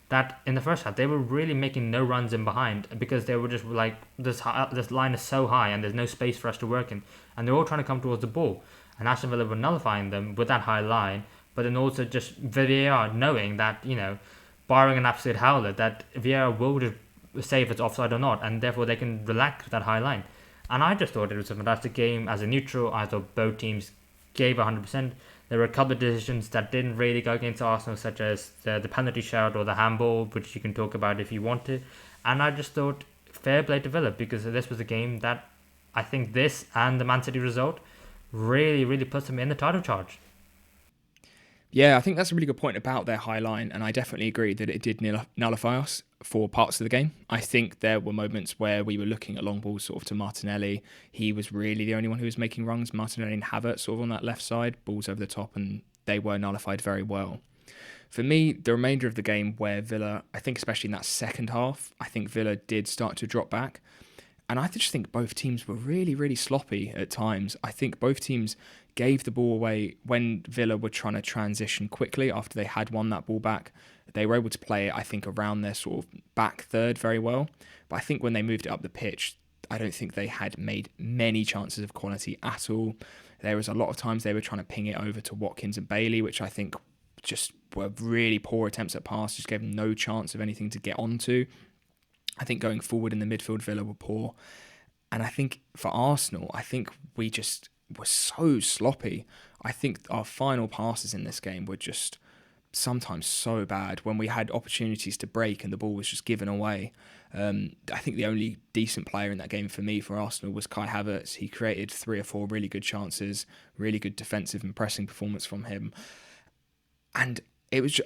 that in the first half they were really making no runs in behind because they were just like this line is so high and there's no space for us to work in, and they're all trying to come towards the ball. And Aston Villa were nullifying them with that high line, but then also just VAR knowing that, barring an absolute howler, that VAR will just say if it's offside or not, and therefore they can relax that high line. And I just thought it was a fantastic game. As a neutral, I thought both teams gave 100%. There were a couple of decisions that didn't really go against Arsenal, such as the penalty shout or the handball, which you can talk about if you want to. And I just thought fair play to Villa, because this was a game that I think this and the Man City result really, really puts them in the title charge. Yeah, I think that's a really good point about their high line, and I definitely agree that it did nullify us for parts of the game. I think there were moments where we were looking at long balls sort of to Martinelli. He was really the only one who was making runs. Martinelli and Havertz sort of on that left side, balls over the top, and they were nullified very well. For me, the remainder of the game where Villa, I think especially in that second half, I think Villa did start to drop back. And I just think both teams were really, really sloppy at times. I think both teams gave the ball away when Villa were trying to transition quickly after they had won that ball back. They were able to play it, I think, around their sort of back third very well. But I think when they moved it up the pitch, I don't think they had made many chances of quality at all. There was a lot of times they were trying to ping it over to Watkins and Bailey, which I think just were really poor attempts at pass, just gave them no chance of anything to get onto. I think going forward in the midfield, Villa were poor. And I think for Arsenal, I think we just were so sloppy. I think our final passes in this game were just sometimes so bad when we had opportunities to break and the ball was just given away. I think the only decent player in that game for me, for Arsenal, was Kai Havertz. He created 3 or 4 really good chances, really good defensive and pressing performance from him. And it was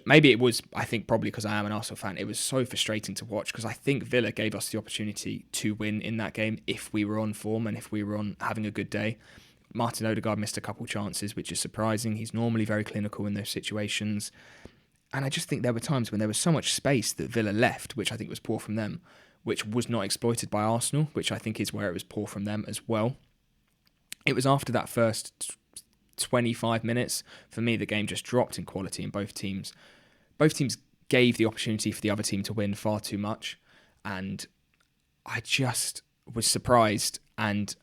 I think probably because I am an Arsenal fan, it was so frustrating to watch because I think Villa gave us the opportunity to win in that game if we were on form and if we were on having a good day. Martin Odegaard missed a couple chances, which is surprising. He's normally very clinical in those situations. And I just think there were times when there was so much space that Villa left, which I think was poor from them, which was not exploited by Arsenal, which I think is where it was poor from them as well. It was after that first 25 minutes, for me, the game just dropped in quality in both teams. Both teams gave the opportunity for the other team to win far too much, and I just was surprised. And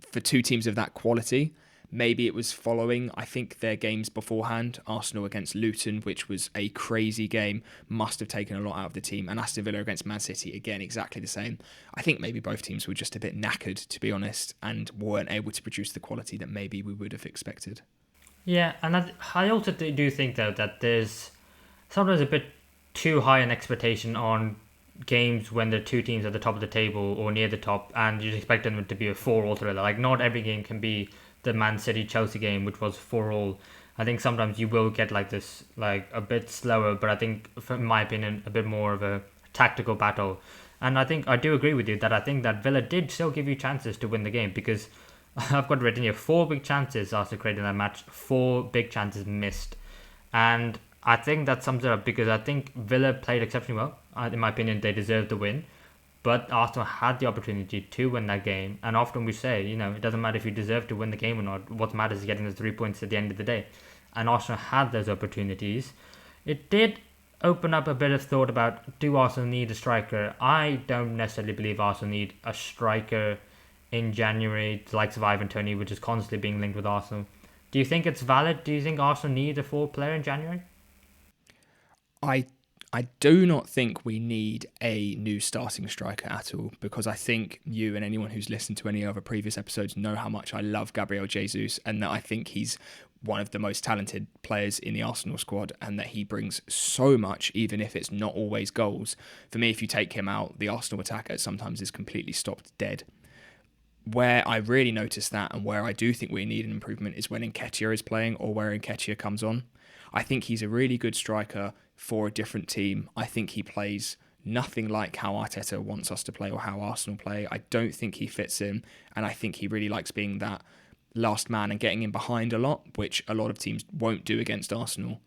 for two teams of that quality, maybe it was following, I think, their games beforehand. Arsenal against Luton, which was a crazy game, must have taken a lot out of the team. And Aston Villa against Man City, again, exactly the same. I think maybe both teams were just a bit knackered, to be honest, and weren't able to produce the quality that maybe we would have expected. Yeah, and I also do think, though, that there's sometimes a bit too high an expectation on games when the two teams at the top of the table or near the top, and you expect them to be a 4-all thriller. Like, not every game can be the Man City-Chelsea game, which was 4-all. I think sometimes you will get like this, like a bit slower, but I think, in my opinion, a bit more of a tactical battle. And I think I do agree with you that I think that Villa did still give you chances to win the game, because I've got written here 4 big chances after creating that match, 4 big chances missed. And I think that sums it up, because I think Villa played exceptionally well. In my opinion, they deserved the win. But Arsenal had the opportunity to win that game. And often we say, it doesn't matter if you deserve to win the game or not. What matters is getting the 3 points at the end of the day. And Arsenal had those opportunities. It did open up a bit of thought about, do Arsenal need a striker? I don't necessarily believe Arsenal need a striker in January, the likes of Ivan Toney, which is constantly being linked with Arsenal. Do you think it's valid? Do you think Arsenal need a 4th player in January? I do not think we need a new starting striker at all, because I think you and anyone who's listened to any other previous episodes know how much I love Gabriel Jesus, and that I think he's one of the most talented players in the Arsenal squad, and that he brings so much, even if it's not always goals. For me, if you take him out, the Arsenal attack at sometimes is completely stopped dead. where I really noticed that and where I do think we need an improvement is when Nketiah is playing or where Nketiah comes on. I think he's a really good striker for a different team. I think he plays nothing like how Arteta wants us to play or how Arsenal play. I don't think he fits in, and I think he really likes being that last man and getting in behind a lot, which a lot of teams won't do against Arsenal.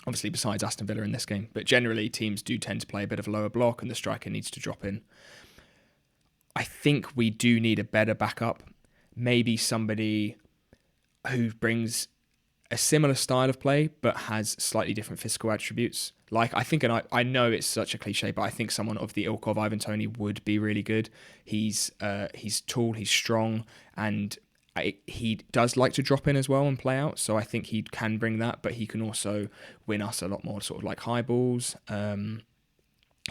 Obviously, besides Aston Villa in this game, but generally teams do tend to play a bit of a lower block, and the striker needs to drop in. I think we do need a better backup. Maybe somebody who brings a similar style of play but has slightly different physical attributes. Like, I think, and I know it's such a cliche, but I think someone of the ilk of Ivan Toney would be really good. He's tall, he's strong, and he does like to drop in as well and play out. So I think he can bring that, but he can also win us a lot more sort of like high balls.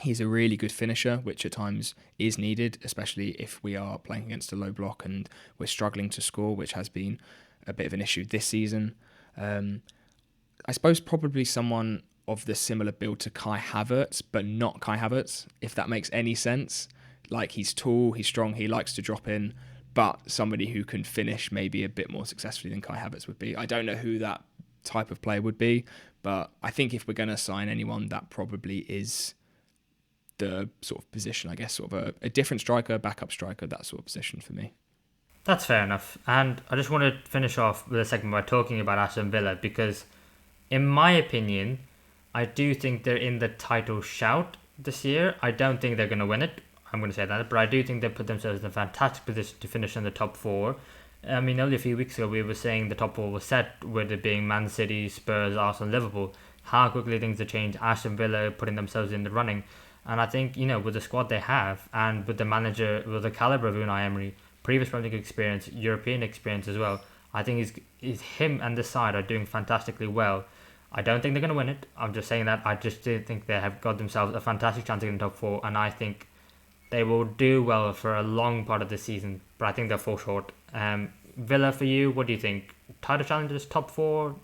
He's a really good finisher, which at times is needed, especially if we are playing against a low block and we're struggling to score, which has been a bit of an issue this season. I suppose probably someone of the similar build to Kai Havertz, but not Kai Havertz, if that makes any sense. Like, he's tall, he's strong, he likes to drop in, but somebody who can finish maybe a bit more successfully than Kai Havertz would be. I don't know who that type of player would be, but I think if we're going to sign anyone, that probably is the sort of position, I guess, sort of a different striker, backup striker, that sort of position for me. That's fair enough. And I just want to finish off with a segment by talking about Aston Villa, because in my opinion, I do think they're in the title shout this year. I don't think they're going to win it. I'm going to say that, but I do think they put themselves in a fantastic position to finish in the top four. I mean, only a few weeks ago we were saying the top four was set, with it being Man City, Spurs, Arsenal, Liverpool. How quickly things have changed. Aston Villa putting themselves in the running. And I think, with the squad they have, and with the manager, with the calibre of Unai Emery, previous Premier League experience, European experience as well, I think he's him and this side are doing fantastically well. I don't think they're going to win it. I'm just saying that. I just do think they have got themselves a fantastic chance to get in the top four, and I think they will do well for a long part of the season, but I think they'll fall short. Villa, for you, what do you think? Title challengers, top four?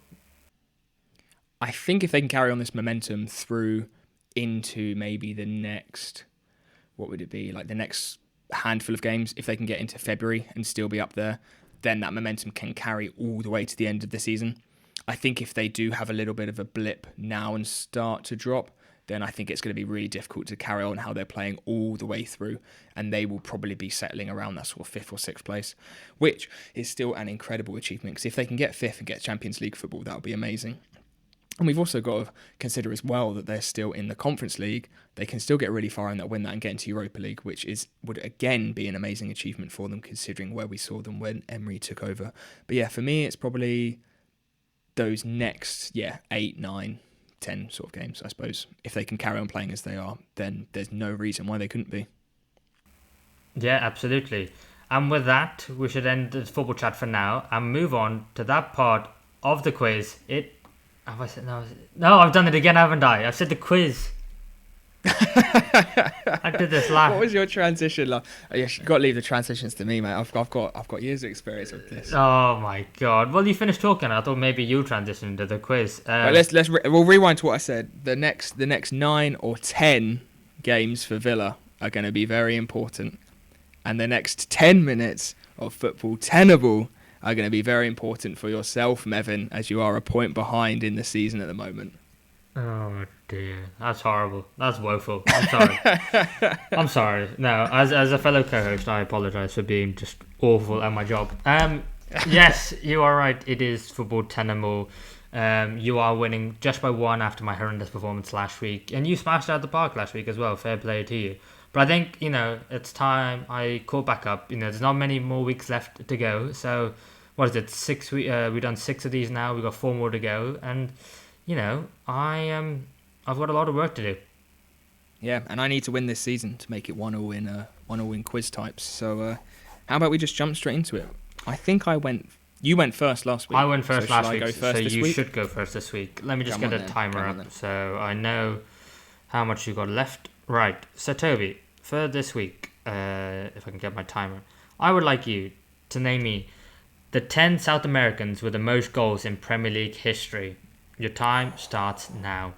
I think if they can carry on this momentum through into maybe the next, what would it be, like the next handful of games, if they can get into February and still be up there, then that momentum can carry all the way to the end of the season. I think if they do have a little bit of a blip now and start to drop, then I think it's going to be really difficult to carry on how they're playing all the way through, and they will probably be settling around that sort of 5th or 6th place, which is still an incredible achievement, because if they can get 5th and get Champions League football, that would be amazing. And we've also got to consider as well that they're still in the Conference League. They can still get really far and they'll win that and get into Europa League, which would again be an amazing achievement for them, considering where we saw them when Emery took over. But yeah, for me, it's probably those next, 8, 9, 10 sort of games, I suppose. If they can carry on playing as they are, then there's no reason why they couldn't be. Yeah, absolutely. And with that, we should end the football chat for now and move on to that part of the quiz. Have I said no? No, I've done it again, haven't I? I've said the quiz. I did this last. What was your transition like? Oh, yes, you've got to leave the transitions to me, mate. I've got years of experience with this. Oh my god! Well, you finished talking. I thought maybe you transitioned to the quiz. Right, we'll rewind to what I said. The next 9 or 10 games for Villa are going to be very important, and the next 10 minutes of football tenable are going to be very important for yourself, Mevin, as you are a point behind in the season at the moment. Oh dear, that's horrible. That's woeful. I'm sorry. I'm sorry. No, as a fellow co-host, I apologise for being just awful at my job. Yes, you are right. It is football tenable. You are winning just by 1 after my horrendous performance last week, and you smashed it out of the park last week as well. Fair play to you. But I think, it's time I caught back up. There's not many more weeks left to go. So, what is it? 6 weeks? We've done 6 of these now. We've got 4 more to go. And, I've got a lot of work to do. Yeah, and I need to win this season to make it 1-1 in quiz types. So, how about we just jump straight into it? I think you went first last week. I went first last week, so you should go first this week. Let me just get a timer up so I know how much you got left. Right, so Toby, for this week, if I can get my timer, I would like you to name me the 10 South Americans with the most goals in Premier League history. Your time starts now.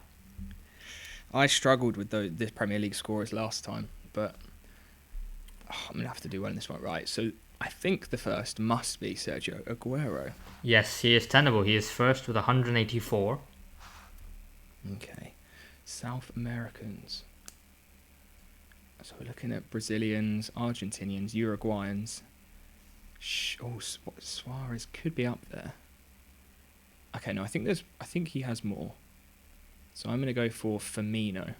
I struggled with the Premier League scorers last time, but I'm going to have to do well in this one, right? So I think the first must be Sergio Aguero. Yes, he is tenable. He is first with 184. Okay. South Americans. So we're looking at Brazilians, Argentinians, Uruguayans. Suarez could be up there. Okay, no, I think he has more. So I'm going to go for Firmino.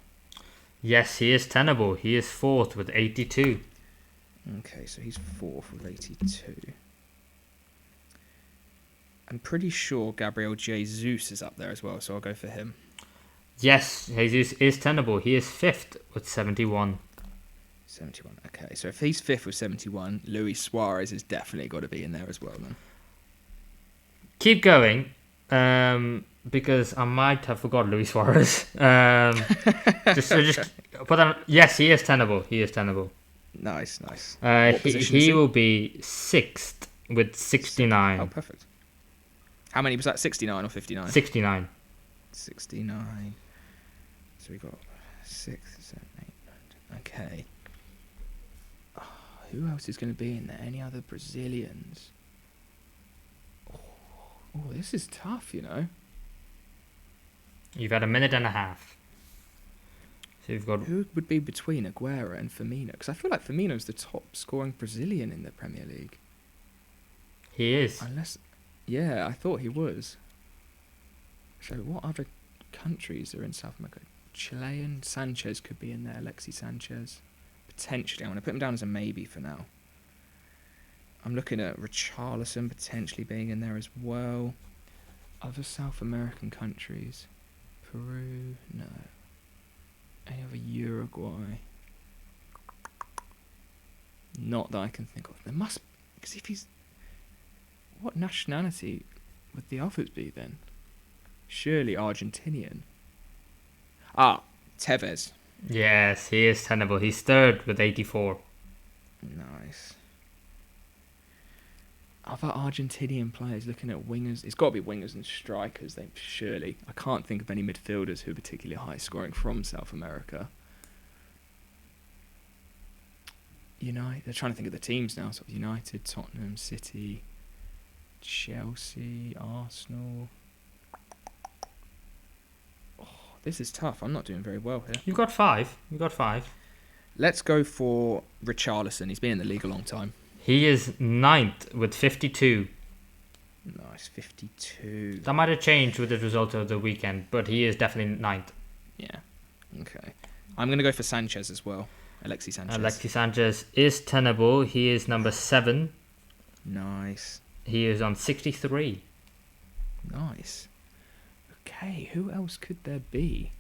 Yes, he is tenable. He is fourth with 82. Okay, so he's fourth with 82. I'm pretty sure Gabriel Jesus is up there as well, so I'll go for him. Yes, Jesus is tenable. He is fifth with 71. 71. Okay, so if he's fifth with 71, Luis Suarez has definitely got to be in there as well, then. Keep going, because I might have forgot Luis Suarez. Just put that. Yes, he is tenable. He is tenable. Nice. He will be sixth with 69. Oh, perfect. How many was that? 69 or 59? 69. 69. So we got 6, 7, 8, 9. Okay. Oh, who else is going to be in there? Any other Brazilians? Oh, this is tough, you know. You've had a minute and a half. So you've got. Who would be between Aguero and Firmino? Because I feel like Firmino's the top scoring Brazilian in the Premier League. He is. Yeah, I thought he was. So what other countries are in South America? Chilean Sanchez could be in there. Alexis Sanchez. Potentially. I'm going to put him down as a maybe for now. I'm looking at Richarlison potentially being in there as well. Other South American countries. Peru, no. Any other Uruguay? Not that I can think of. There must, because if he's, what nationality would the others be then? Surely Argentinian. Tevez. Yes, he is tenable. He's third with 84. Nice. Other Argentinian players, looking at wingers. It's got to be wingers and strikers. Surely. I can't think of any midfielders who are particularly high scoring from South America. United. They're trying to think of the teams now. So United, Tottenham, City, Chelsea, Arsenal. Oh, this is tough. I'm not doing very well here. You've got five. Let's go for Richarlison. He's been in the league a long time. He is ninth with 52. Nice, 52. That might have changed with the result of the weekend, but he is definitely ninth. Yeah. Okay. I'm going to go for Sanchez as well. Alexis Sanchez is tenable. He is number 7. Nice. He is on 63. Nice. Okay, who else could there be?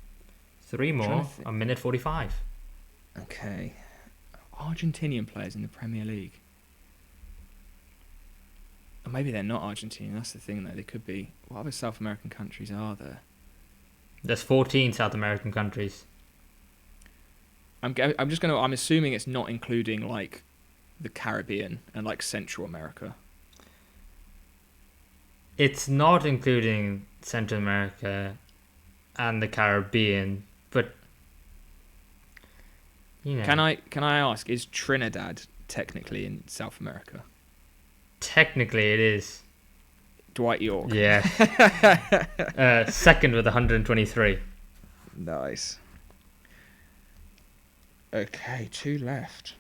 3 more, a minute 45. Okay. Argentinian players in the Premier League. Or maybe they're not Argentinian, that's the thing though. They could be. What other South American countries are there? There's 14 South American countries. I'm assuming it's not including like the Caribbean and like Central America. It's not including Central America and the Caribbean, but you know. Can I ask, is Trinidad technically in South America? Technically it is. Dwight York. Yeah. Second with 123. Nice. Okay, 2 left.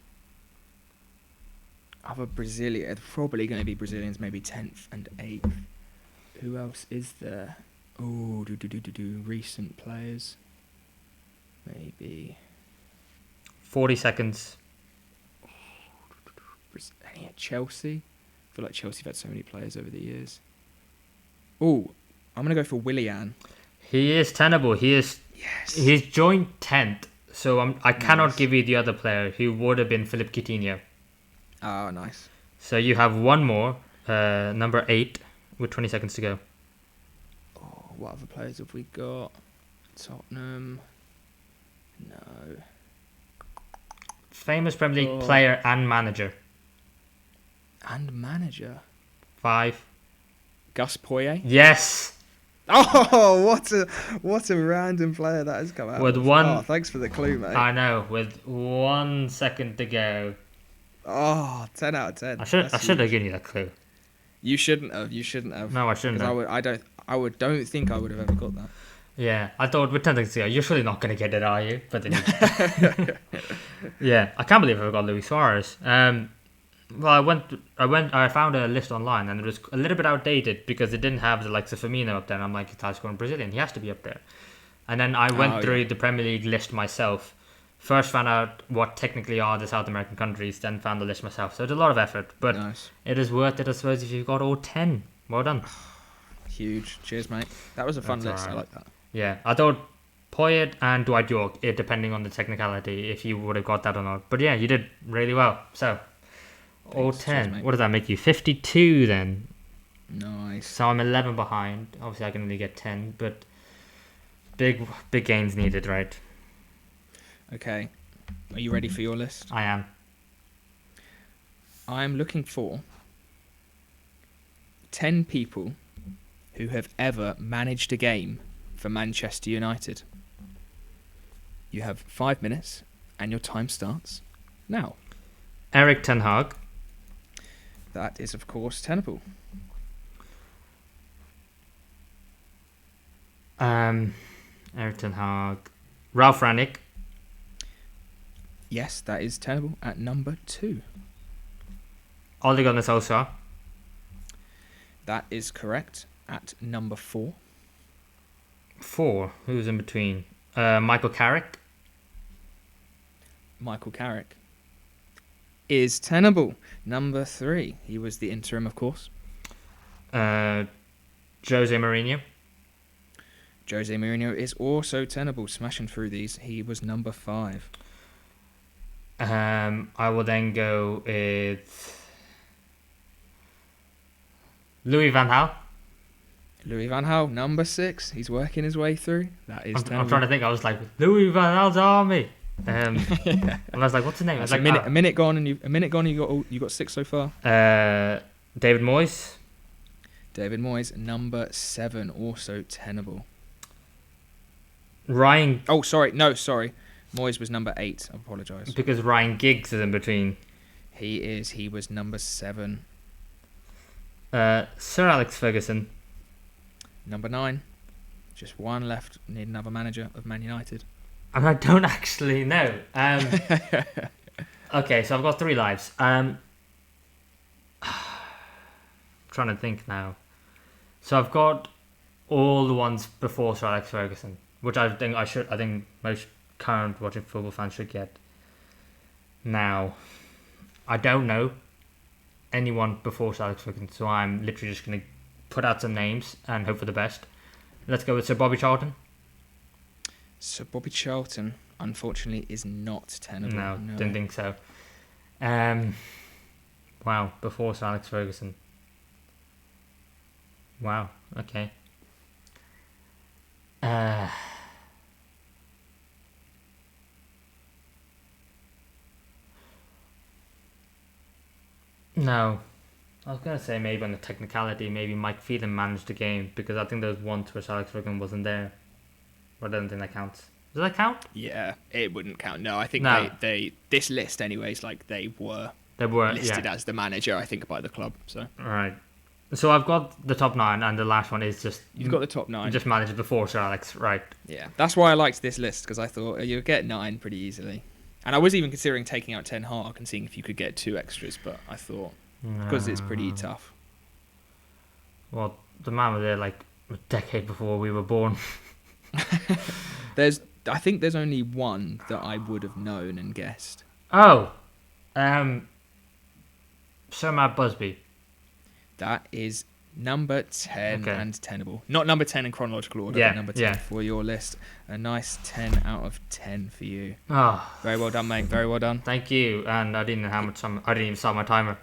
Other Brazilian, probably going to be Brazilians, maybe 10th and 8th. Who else is there? Oh, recent players. Maybe 40 seconds. Any at Chelsea? I feel like Chelsea have had so many players over the years. Oh, I'm going to go for Willian. He is tenable. He's joined 10th. So I cannot give you the other player who would have been Philip Coutinho. Oh, nice. So you have one more, number 8, with 20 seconds to go. Oh, what other players have we got? Tottenham. No. Famous Premier League player and manager. And manager. 5. Gus Poyet. Yes. Oh, what a random player that has come out. With one. Oh, thanks for the clue, mate. I know. With 1 second to go. Oh, 10 out of 10. I should That's have huge. given you that clue. You shouldn't have. You shouldn't have. No, I shouldn't Because have. don't think I would have ever got that. Yeah, I thought with 10 things to go, you're surely not going to get it, are you? But then you... Yeah, I can't believe I got Luis Suarez. Well, I found a list online and it was a little bit outdated because it didn't have the likes of Firmino up there. And I'm like, it's scoring Brazilian. He has to be up there. And then I went through the Premier League list myself. First found out what technically are the South American countries, then found the list myself. So it's a lot of effort, but Nice. it is worth it, I suppose, if you've got all 10. Well done. Huge. Cheers, mate. That was a fun That's list. all I right. like that. Yeah, I thought Poyet and Dwight York, depending on the technicality, if you would have got that or not. But yeah, you did really well. So, all Thanks. 10. Cheers, mate. What does that make you? 52 then. Nice. So I'm 11 behind. Obviously, I can only get 10, but big gains needed, right? Okay. Are you ready for your list? I am. I'm looking for 10 people who have ever managed a game for Manchester United. You have 5 minutes, and your time starts now. Eric Ten Hag. That is, of course, tenable. Eric Ten Hag. Ralph Rangnick. Yes, that is tenable at number 2. Ole Gunnar Solskjaer. That is correct at number 4. 4. Who's in between? Michael Carrick. Michael Carrick is tenable. Number 3. He was the interim, of course. Jose Mourinho. Jose Mourinho is also tenable. Smashing through these. He was number 5. I will then go with Louis van Gaal. Louis van Gaal, number 6. He's working his way through. That is tenable. I'm trying to think. I was like, Louis van Gaal's army. And I was like, what's his name? That's like, a minute gone, and you got 6 so far. David Moyes. David Moyes, number 7, also tenable. Ryan. Oh, sorry. No, sorry. Moyes was number 8. I apologise. Because Ryan Giggs is in between. He is. He was number 7. Sir Alex Ferguson. Number 9. Just one left. Need another manager of Man United. And I don't actually know. Okay, so I've got 3 lives. Trying to think now. So I've got all the ones before Sir Alex Ferguson, which I think most current watching football fans should get. Now, I don't know anyone before Sir Alex Ferguson, so I'm literally just going to put out some names and hope for the best. Let's go with Sir Bobby Charlton. So Bobby Charlton, unfortunately, is not tenable. No, didn't think so. Wow, before Sir Alex Ferguson. Wow, okay. No. I was going to say maybe on the technicality, maybe Mike Phelan managed the game, because I think there was once where Sir Alex Ferguson wasn't there. But I don't think that counts. Does that count? Yeah, it wouldn't count. No, I think No. they this list anyways, like they were listed yeah. as the manager, I think, by the club. So Alright. So I've got the top 9, and the last one is just... you've got the top 9. Just managed before Sir Alex, right. Yeah, that's why I liked this list, because I thought you'd get 9 pretty easily. And I was even considering taking out Ten Hag and seeing if you could get 2 extras, but I thought, because it's pretty tough. Well, the man was there like a decade before we were born. I think there's only one that I would have known and guessed. Oh! Sir Matt Busby. That is number 10 Okay. and tenable. Not number 10 in chronological order, Yeah, but number 10 yeah. for your list. A nice 10 out of 10 for you. Oh, Very well done, mate. Very well done. thank you. And I didn't know how much time... I didn't even start my timer.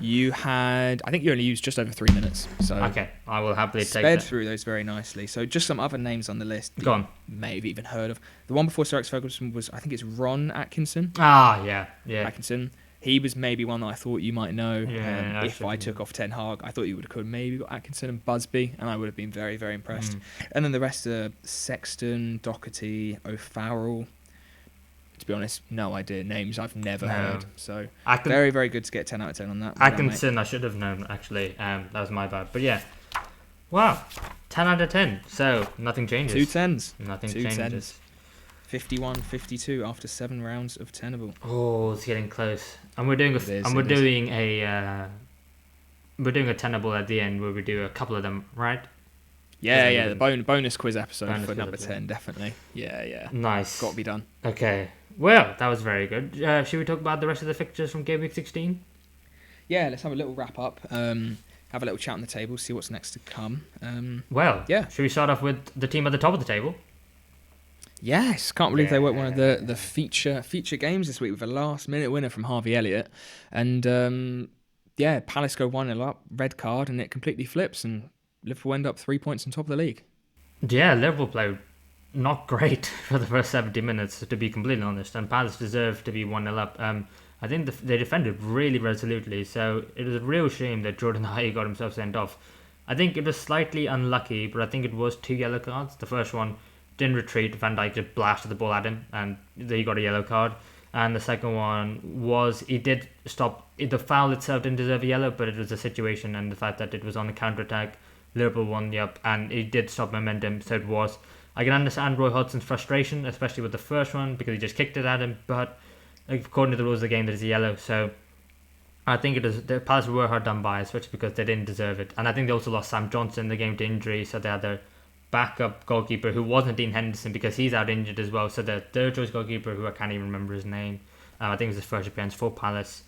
You had... I think you only used just over 3 minutes. So Okay, I will happily take sped that. through those very nicely. So just some other names on the list that Go on. you may have even heard of. The one before Sir Alex Ferguson was, I think it's Ron Atkinson. Ah, yeah. Atkinson. He was maybe one that I thought you might know. Yeah, if I took off Ten Hag, I thought you would have maybe got Atkinson and Busby, and I would have been very, very impressed. And then the rest are Sexton, Doherty, O'Farrell, to be honest, no idea. Names I've never heard. So very, very good to get 10 out of 10 on that. Atkinson, I should have known, actually. That was my bad. But yeah. Wow. 10 out of 10. So nothing changes. 2 10s. Nothing Two changes. 51-52 after 7 rounds of tenable. Oh, it's getting close. And we're doing we're doing a tenable at the end where we do a couple of them, right? Yeah, the bonus quiz episode for number 10, definitely. Yeah. Nice. Got to be done. Okay. Well, that was very good. Should we talk about the rest of the fixtures from game week 16? Yeah, let's have a little wrap up. Have a little chat on the table, see what's next to come. Should we start off with the team at the top of the table? Yes, can't believe they weren't one of the feature games this week with a last-minute winner from Harvey Elliott. And, Palace go 1-0 up, red card, and it completely flips, and Liverpool end up 3 points on top of the league. Yeah, Liverpool played not great for the first 70 minutes, to be completely honest, and Palace deserved to be 1-0 up. I think they defended really resolutely, so it was a real shame that Jordan Ayew got himself sent off. I think it was slightly unlucky, but I think it was 2 yellow cards. The first one didn't retreat, Van Dijk just blasted the ball at him, and he got a yellow card. And the second one was, he did stop, the foul itself didn't deserve a yellow, but it was the situation and the fact that it was on the counter-attack. Liverpool won the up, and it did stop momentum, so it was. I can understand Roy Hodgson's frustration, especially with the first one, because he just kicked it at him, but according to the rules of the game, there's a yellow, so I think the Palace were hard done by, especially because they didn't deserve it. And I think they also lost Sam Johnson in the game to injury, so they had their backup goalkeeper, who wasn't Dean Henderson, because he's out injured as well, so their third choice goalkeeper, who I can't even remember his name, I think it was his first appearance for Palace.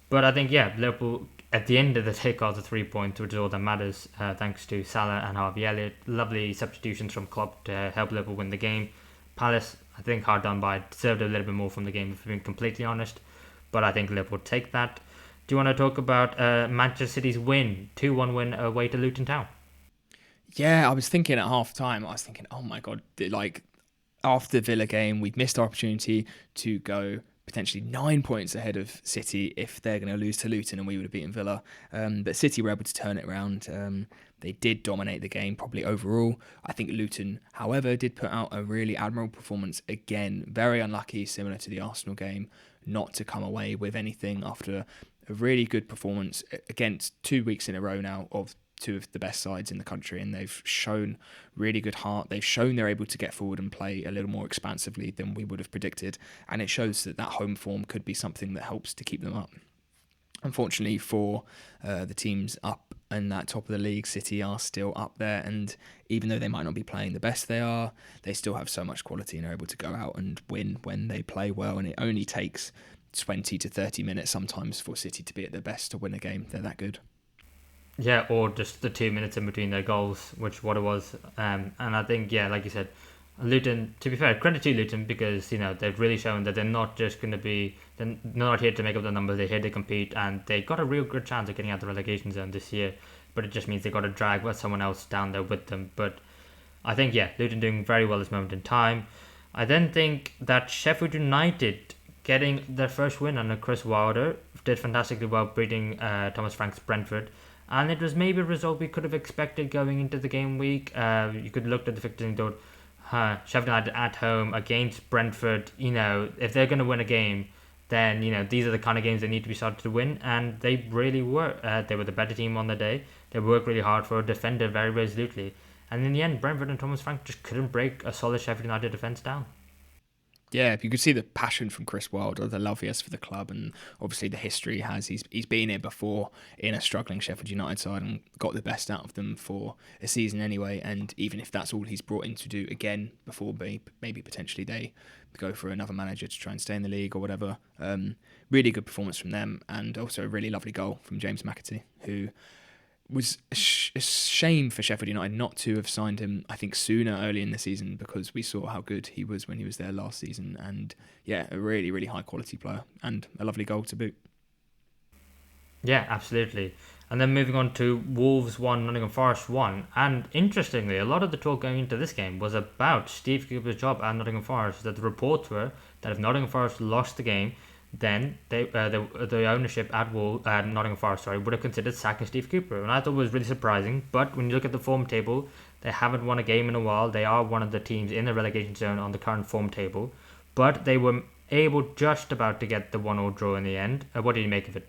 But I think, Liverpool, at the end of the day, got the 3 points, which is all that matters, thanks to Salah and Harvey Elliott. Lovely substitutions from Klopp to help Liverpool win the game. Palace, I think, hard done by, deserved a little bit more from the game, if I'm being completely honest, but I think Liverpool take that. Do you want to talk about Manchester City's win, 2-1 win away to Luton Town? Yeah, I was thinking at half time, oh my God, after the Villa game, we've missed our opportunity to go potentially 9 points ahead of City if they're going to lose to Luton, and we would have beaten Villa. But City were able to turn it around. They did dominate the game, probably overall. I think Luton, however, did put out a really admirable performance again. Very unlucky, similar to the Arsenal game, not to come away with anything after a really good performance against 2 weeks in a row now of two of the best sides in the country, and they've shown really good heart. They've shown they're able to get forward and play a little more expansively than we would have predicted, and it shows that home form could be something that helps to keep them up. Unfortunately for the teams up in that top of the league, City are still up there, and even though they might not be playing the best they still have so much quality and are able to go out and win when they play well, and it only takes 20 to 30 minutes sometimes for City to be at their best to win a game. They're that good. Yeah, or just the 2 minutes in between their goals, which what it was. And I think, like you said, Luton, to be fair, credit to Luton, because, they've really shown that they're not just going to be, they're not here to make up the numbers, they're here to compete, and they got a real good chance of getting out the relegation zone this year, but it just means they got to drag someone else down there with them. But I think, Luton doing very well at this moment in time. I then think that Sheffield United getting their first win under Chris Wilder did fantastically well, beating Thomas Frank's Brentford. And it was maybe a result we could have expected going into the game week. You could look at the fixtures and thought, Sheffield United at home against Brentford, if they're going to win a game, then, these are the kind of games they need to be started to win. And they really were. They were the better team on the day. They worked really hard for it, defended very resolutely. And in the end, Brentford and Thomas Frank just couldn't break a solid Sheffield United defence down. Yeah, you could see the passion from Chris Wilder, the love he has for the club, and obviously the history he has. He's been here before in a struggling Sheffield United side and got the best out of them for a season anyway. And even if that's all he's brought in to do again before maybe potentially they go for another manager to try and stay in the league or whatever, really good performance from them, and also a really lovely goal from James McAtee, who was a shame for Sheffield United not to have signed him, I think, sooner early in the season, because we saw how good he was when he was there last season. And a really, really high quality player and a lovely goal to boot. Yeah, absolutely. And then moving on to Wolves 1, Nottingham Forest 1. And interestingly, a lot of the talk going into this game was about Steve Cooper's job at Nottingham Forest, that the reports were that if Nottingham Forest lost the game, then the ownership at Nottingham Forest would have considered sacking Steve Cooper. And I thought it was really surprising. But when you look at the form table, they haven't won a game in a while. They are one of the teams in the relegation zone on the current form table. But they were able just about to get the 1-1 draw in the end. What do you make of it?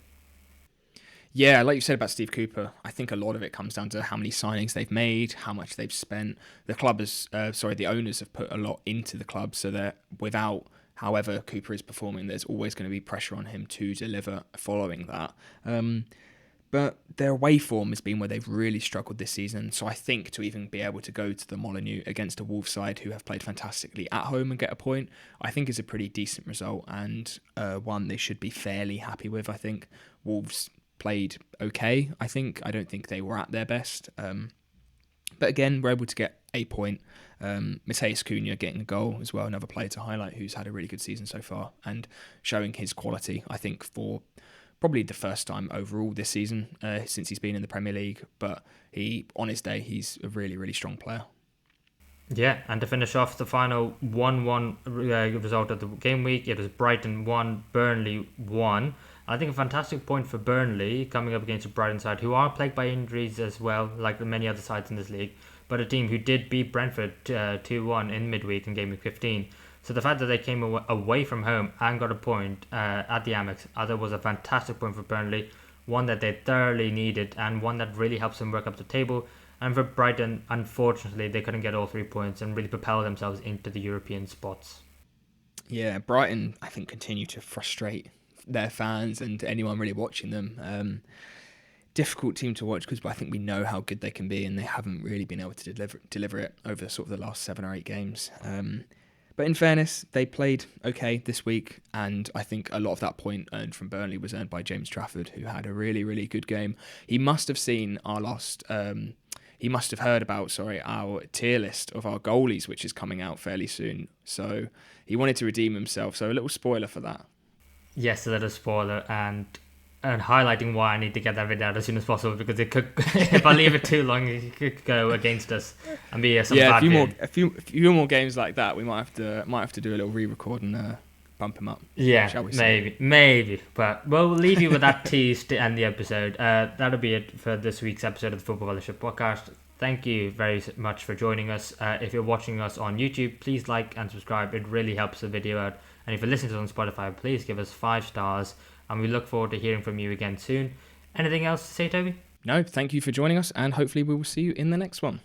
Yeah, like you said about Steve Cooper, I think a lot of it comes down to how many signings they've made, how much they've spent. The owners have put a lot into the club, so that without, however Cooper is performing, there's always going to be pressure on him to deliver following that. But their away form has been where they've really struggled this season. So I think to even be able to go to the Molineux against a Wolves side who have played fantastically at home and get a point, I think is a pretty decent result, and one they should be fairly happy with. I think Wolves played okay, I think. I don't think they were at their best. But again, we're able to get a point. Mateus Cunha getting a goal as well, another player to highlight who's had a really good season so far and showing his quality, I think, for probably the first time overall this season since he's been in the Premier League. But on his day, he's a really, really strong player. Yeah, and to finish off the final 1-1 result of the game week, it was Brighton 1, Burnley 1. I think a fantastic point for Burnley coming up against a Brighton side who are plagued by injuries as well, like many other sides in this league, but a team who did beat Brentford 2-1 in midweek in game week 15. So the fact that they came away from home and got a point at the Amex, I thought was a fantastic point for Burnley, one that they thoroughly needed and one that really helps them work up the table. And for Brighton, unfortunately, they couldn't get all 3 points and really propel themselves into the European spots. Yeah, Brighton, I think, continue to frustrate their fans and anyone really watching them. Difficult team to watch because I think we know how good they can be, and they haven't really been able to deliver it over sort of the last 7 or 8 games. But in fairness, they played okay this week, and I think a lot of that point earned from Burnley was earned by James Trafford, who had a really, really good game. He must have seen he must have heard about, our tier list of our goalies, which is coming out fairly soon. So he wanted to redeem himself. So a little spoiler for that. Yes, a little spoiler, and highlighting why I need to get that video out as soon as possible, because it could, if I leave it too long, it could go against us and be some bad a few more games like that. We might have to do a little re-record and bump him up. Yeah, shall we say? maybe, but we'll leave you with that tease to end the episode. That'll be it for this week's episode of the Football Fellowship podcast. Thank you very much for joining us. If you're watching us on YouTube, please like and subscribe. It really helps the video out. And if you're listening to us on Spotify, please give us 5 stars. And we look forward to hearing from you again soon. Anything else to say, Toby? No, thank you for joining us, and hopefully we will see you in the next one.